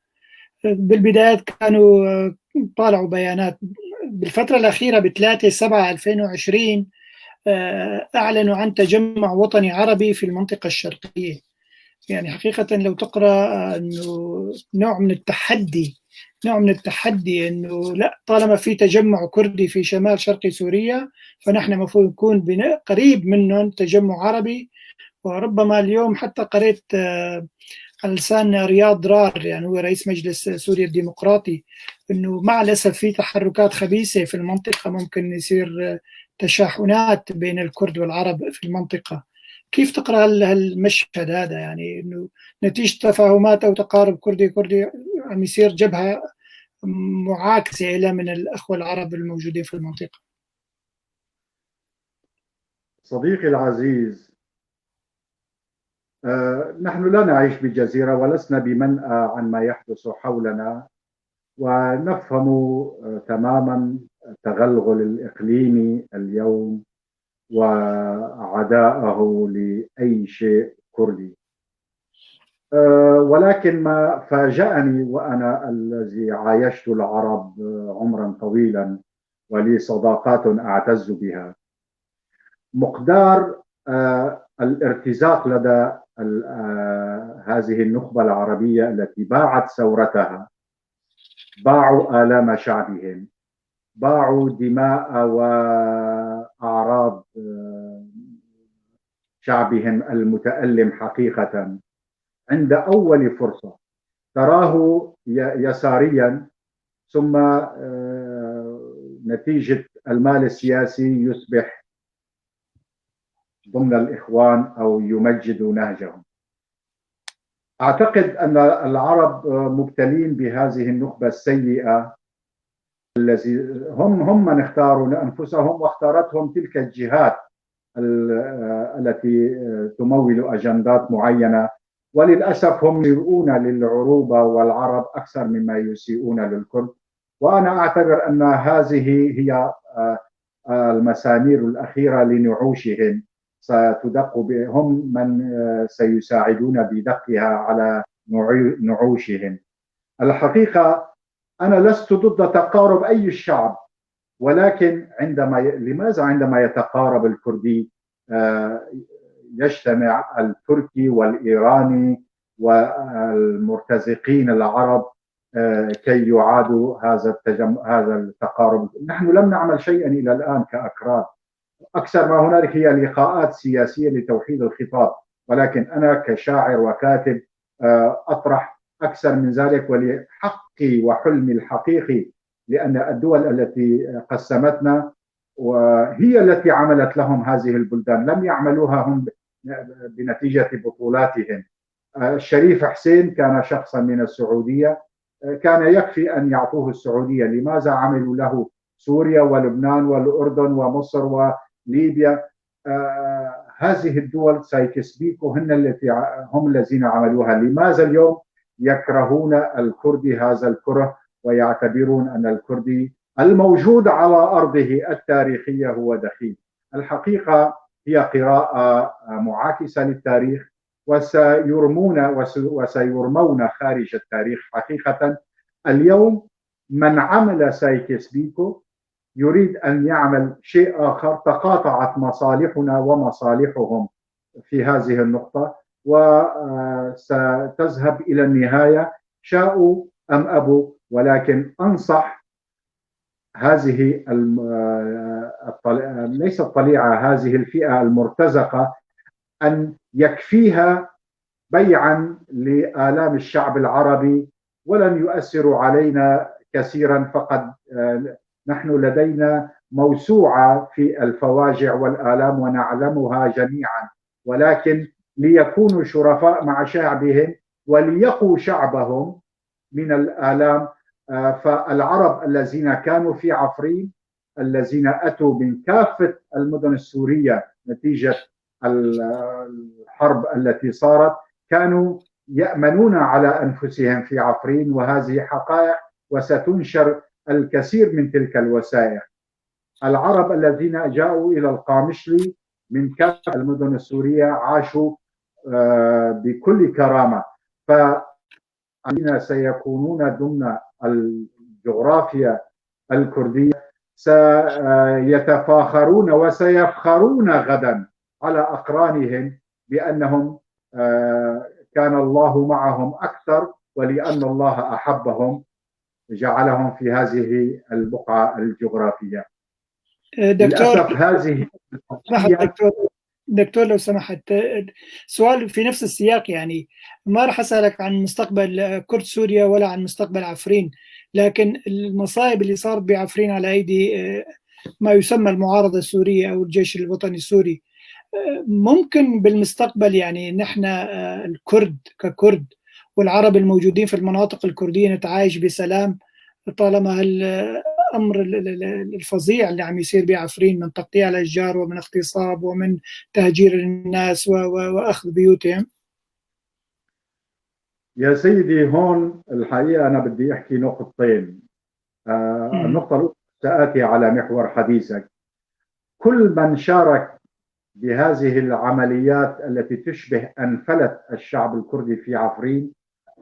بالبداية كانوا طالعوا بيانات. بالفترة الأخيرة ب3/7/2020 أعلنوا عن تجمع وطني عربي في المنطقة الشرقية. يعني حقيقة لو تقرأ أنه نوع من التحدي أنه لا، طالما في تجمع كردي في شمال شرق سوريا فنحن المفروض نكون قريب منهم تجمع عربي. وربما اليوم حتى قريت على لسان رياض رار، يعني هو رئيس مجلس سوريا الديمقراطي، أنه مع الأسف في تحركات خبيثة في المنطقة، ممكن يصير تشاحنات بين الكرد والعرب في المنطقة. كيف تقرأ المشهد هذا؟ يعني أنه نتيجة تفاهمات أو تقارب كردي عم يصير جبهة معاكسة إلى من الأخوة العرب الموجودين في المنطقة. صديقي العزيز، نحن لا نعيش بجزيرة ولسنا بمنأى عن ما يحدث حولنا، ونفهم تماما التغلغل الإقليمي اليوم وعداءه لأي شيء كردي. ولكن ما فاجأني وأنا الذي عايشت العرب عمرا طويلا ولي صداقات أعتز بها، مقدار الارتزاق لدى هذه النخبة العربية التي باعت ثورتها، باعوا آلام شعبهم، باعوا دماء وأعراض شعبهم المتألم حقيقة. عند أول فرصة تراه يساريا، ثم نتيجة المال السياسي يصبح ضمن الإخوان أو يمجد نهجهم. أعتقد أن العرب مبتلين بهذه النخبة السيئة، الذي هم من اختاروا أنفسهم واختارتهم تلك الجهات التي تمول أجندات معينة، وللأسف هم يرؤون للعروبة والعرب أكثر مما يسيئون للكرد. وأنا أعتبر أن هذه هي المسامير الأخيرة لنعوشهم، ستدق هم من سيساعدون بدقها على نعوشهم. الحقيقة أنا لست ضد تقارب أي شعب، ولكن لماذا عندما يتقارب الكردي يجتمع التركي والإيراني والمرتزقين العرب كي يعادوا هذا التقارب؟ نحن لم نعمل شيئا إلى الآن كأكراد، أكثر ما هنالك هي لقاءات سياسية لتوحيد الخطاب، ولكن أنا كشاعر وكاتب أطرح أكثر من ذلك ولحقي وحلمي الحقيقي، لأن الدول التي قسمتنا وهي التي عملت لهم هذه البلدان، لم يعملوها هم بنتيجة بطولاتهم، الشريف حسين كان شخصا من السعودية، كان يكفي أن يعطوه السعودية. لماذا عملوا له سوريا ولبنان والأردن ومصر وليبيا؟ هذه الدول سايكس بيكو هم الذين عملوها. لماذا اليوم يكرهون الكردي هذا الكره ويعتبرون أن الكردي الموجود على أرضه التاريخية هو دخيل؟ الحقيقة هي قراءة معاكسة للتاريخ، وسيرمون خارج التاريخ. حقيقة اليوم من عمل سايكس بيكو يريد أن يعمل شيء آخر. تقاطعت مصالحنا ومصالحهم في هذه النقطة، وستذهب إلى النهاية شاءوا أم أبوا. ولكن أنصح هذه ليس الطليعة، هذه الفئة المرتزقة أن يكفيها بيعا لآلام الشعب العربي، ولن يؤثروا علينا كثيرا. فقد نحن لدينا موسوعة في الفواجع والآلام ونعلمها جميعا، ولكن ليكونوا شرفاء مع شعبهم وليقوا شعبهم من الآلام. فالعرب الذين كانوا في عفرين، الذين أتوا من كافة المدن السورية نتيجة الحرب التي صارت، كانوا يأمنون على أنفسهم في عفرين، وهذه حقائق وستنشر الكثير من تلك الوثائق. العرب الذين جاءوا إلى القامشلي من كافة المدن السورية عاشوا بكل كرامة، فالذين سيكونون ضمن الجغرافيا الكردية سيتفاخرون وسيفخرون غدا على أقرانهم بأنهم كان الله معهم أكثر، ولأن الله أحبهم جعلهم في هذه البقعة الجغرافية. دكتور هذه دكتور لو سمحت، سؤال في نفس السياق. يعني ما راح أسألك عن مستقبل كرد سوريا ولا عن مستقبل عفرين، لكن المصائب اللي صارت بعفرين على أيدي ما يسمى المعارضة السورية أو الجيش الوطني السوري، ممكن بالمستقبل يعني نحن الكرد ككرد والعرب الموجودين في المناطق الكردية نتعايش بسلام طالما الأمر الفظيع اللي عم يصير بعفرين من تقطيع الأشجار ومن اغتصاب ومن تهجير الناس وأخذ بيوتهم؟ يا سيدي، هون الحقيقة أنا بدي أحكي نقطتين. النقطة الأولى سآتي على محور حديثك. كل من شارك بهذه العمليات التي تشبه أنفلة الشعب الكردي في عفرين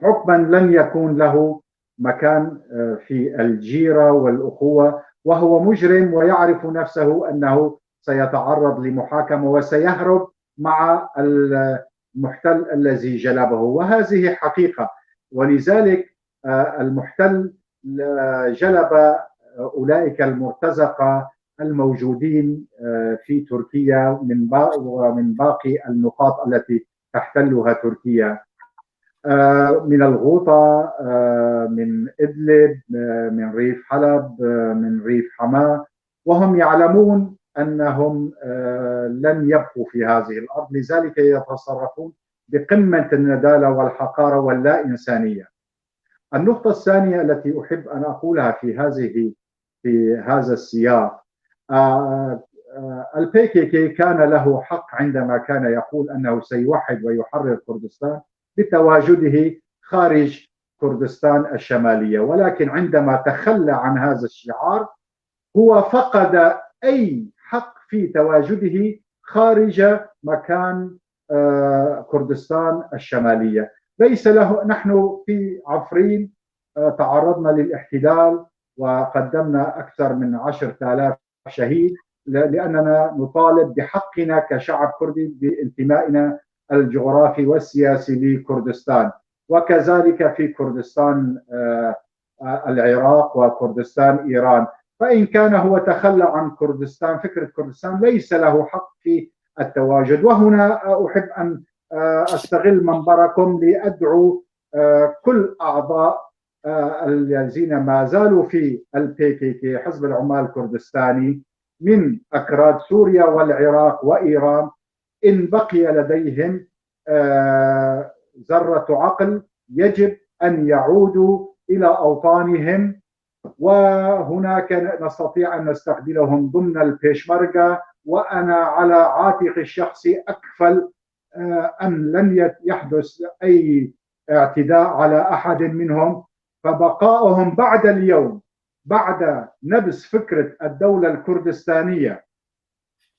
حكما لن يكون له مكان في الجيرة والأخوة، وهو مجرم ويعرف نفسه أنه سيتعرض لمحاكمة وسيهرب مع المحتل الذي جلبه، وهذه حقيقة. ولذلك المحتل جلب أولئك المرتزقة الموجودين في تركيا ومن باقي النقاط التي تحتلها تركيا، من الغوطة، من إدلب، من ريف حلب، من ريف حماة، وهم يعلمون أنهم لن يبقوا في هذه الأرض، لذلك يتصرفون بقمة الندالة والحقارة واللا إنسانية. النقطة الثانية التي أحب أن أقولها في هذا السياق، البي كي كي كان له حق عندما كان يقول أنه سيوحد ويحرر كردستان بتواجده خارج كردستان الشمالية، ولكن عندما تخلى عن هذا الشعار هو فقد أي حق في تواجده خارج مكان كردستان الشمالية. ليس له. نحن في عفرين تعرضنا للاحتلال وقدمنا أكثر من 10,000 شهيد لأننا نطالب بحقنا كشعب كردي بانتمائنا الجغرافي والسياسي لكردستان، وكذلك في كردستان العراق وكردستان إيران. فإن كان هو تخلى عن كردستان، فكرة كردستان، ليس له حق في التواجد. وهنا أحب أن أستغل منبركم لأدعو كل أعضاء الذين ما زالوا في البي كي كي حزب العمال الكردستاني من أكراد سوريا والعراق وإيران، إن بقي لديهم ذرة عقل يجب أن يعودوا إلى أوطانهم، وهناك نستطيع أن نستقبلهم ضمن البيشمركة، وأنا على عاتقي الشخصي أكفل أن لن يحدث أي اعتداء على أحد منهم. فبقائهم بعد اليوم، بعد نبذ فكرة الدولة الكردستانية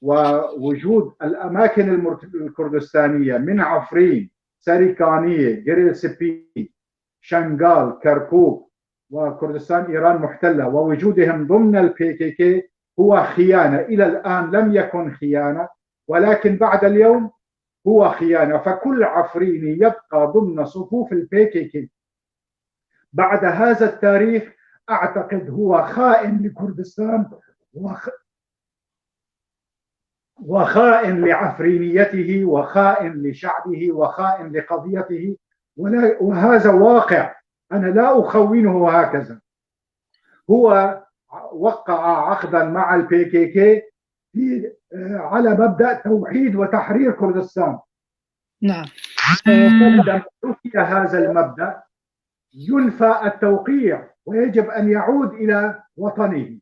ووجود الأماكن الكردستانية من عفرين، سريكانية، جريل سبي، شنغال، كركوك، وكردستان إيران محتلة، ووجودهم ضمن البي كي كي هو خيانة. إلى الآن لم يكن خيانة، ولكن بعد اليوم هو خيانة. فكل عفريني يبقى ضمن صفوف البي كي كي بعد هذا التاريخ أعتقد هو خائن لكردستان وخائن لعفرينيته وخائن لشعبه وخائن لقضيته، وهذا واقع، أنا لا أخونه هكذا. هو وقع عقدا مع البي كي كي على مبدأ توحيد وتحرير كردستان. نعم. فإذا ترك هذا المبدأ ينفى التوقيع ويجب أن يعود إلى وطنه.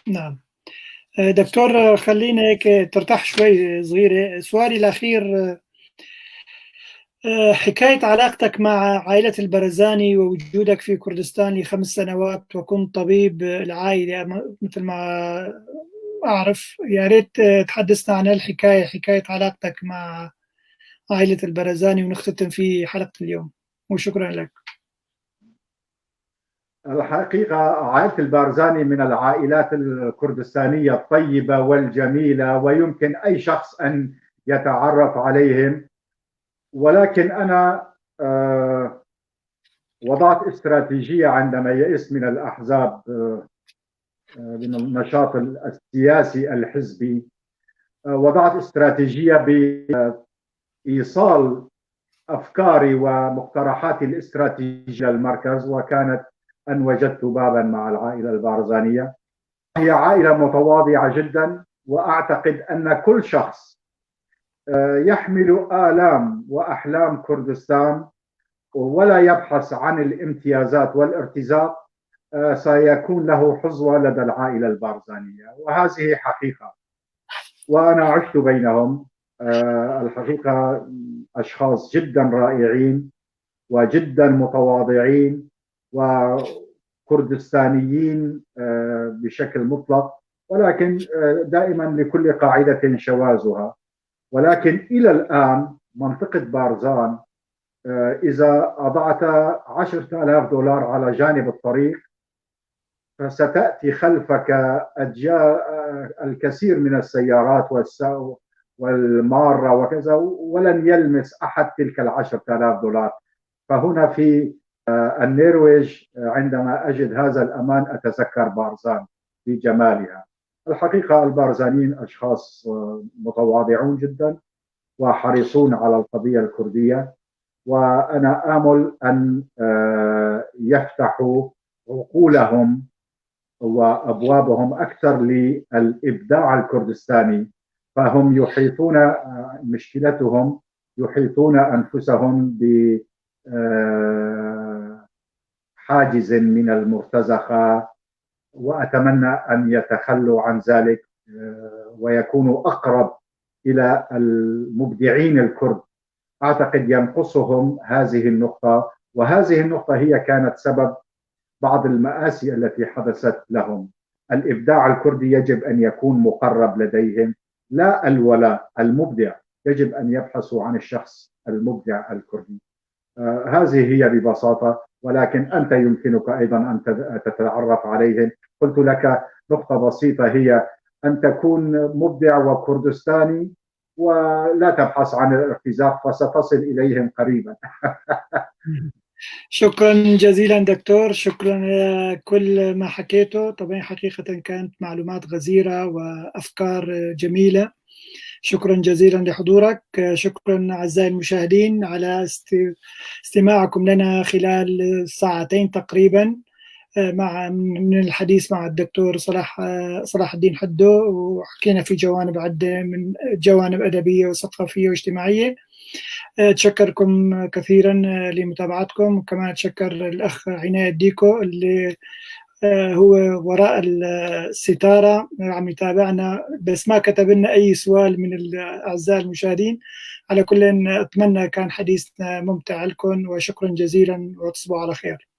نعم دكتور، خلينا هيك ترتاح شوي صغيرة. سؤالي الأخير، حكاية علاقتك مع عائلة البرزاني ووجودك في كردستان ل5 سنوات وكنت طبيب العائلة مثل ما أعرف، يا ريت تحدثنا عن الحكاية، حكاية علاقتك مع عائلة البرزاني، ونختتم في حلقة اليوم، وشكرا لك. الحقيقة عائلة البارزاني من العائلات الكردستانية الطيبة والجميلة، ويمكن أي شخص أن يتعرف عليهم. ولكن أنا وضعت استراتيجية عندما يئست من الأحزاب، من النشاط السياسي الحزبي. وضعت استراتيجية بإيصال أفكاري ومقترحاتي الاستراتيجية للمركز، وكانت أن وجدت بابا مع العائلة البارزانية. هي عائلة متواضعة جدا، وأعتقد أن كل شخص يحمل آلام وأحلام كردستان ولا يبحث عن الامتيازات والارتزاق سيكون له حظوة لدى العائلة البارزانية، وهذه حقيقة. وأنا عشت بينهم. الحقيقة أشخاص جدا رائعين وجدا متواضعين وكردستانيين بشكل مطلق، ولكن دائما لكل قاعدة شواذها. ولكن إلى الآن منطقة بارزان إذا أضعت $10,000 على جانب الطريق فستأتي خلفك الكثير من السيارات والمارة وكذا، ولن يلمس أحد تلك $10,000. فهنا في النرويج عندما أجد هذا الأمان أتذكر بارزان بجمالها. الحقيقة البارزانيين أشخاص متواضعون جدا وحريصون على القضية الكردية، وأنا آمل أن يفتحوا عقولهم وأبوابهم أكثر للإبداع الكردستاني. فهم يحيطون مشكلتهم، يحيطون أنفسهم بحاجز من المرتزقة، وأتمنى أن يتخلوا عن ذلك ويكونوا أقرب إلى المبدعين الكرد. أعتقد ينقصهم هذه النقطة، وهذه النقطة هي كانت سبب بعض المآسي التي حدثت لهم. الإبداع الكردي يجب أن يكون مقرب لديهم، لا الولاء. المبدع يجب أن يبحثوا عن الشخص المبدع الكردي. هذه هي ببساطة. ولكن أنت يمكنك أيضا أن تتعرف عليهم. قلت لك نقطة بسيطة، هي أن تكون مبدع وكردستاني ولا تبحث عن الارتزاق، فستصل إليهم قريبا. شكرا جزيلا دكتور، شكرا لكل ما حكيته. طبعا حقيقة كانت معلومات غزيرة وأفكار جميلة. شكرا جزيلا لحضورك. شكرا أعزائي المشاهدين على استماعكم لنا خلال ساعتين تقريبا. من الحديث مع الدكتور صلاح الدين حدو، وحكينا في جوانب عدة من جوانب أدبية وثقافية واجتماعية. أتشكركم كثيرا لمتابعتكم، وكمان أتشكر الأخ عناية ديكو اللي هو وراء الستارة عم يتابعنا، بس ما كتب لنا أي سؤال من الأعزاء المشاهدين. على كل أتمنى كان حديثنا ممتع لكم، وشكرا جزيلا وتصبحوا على خير.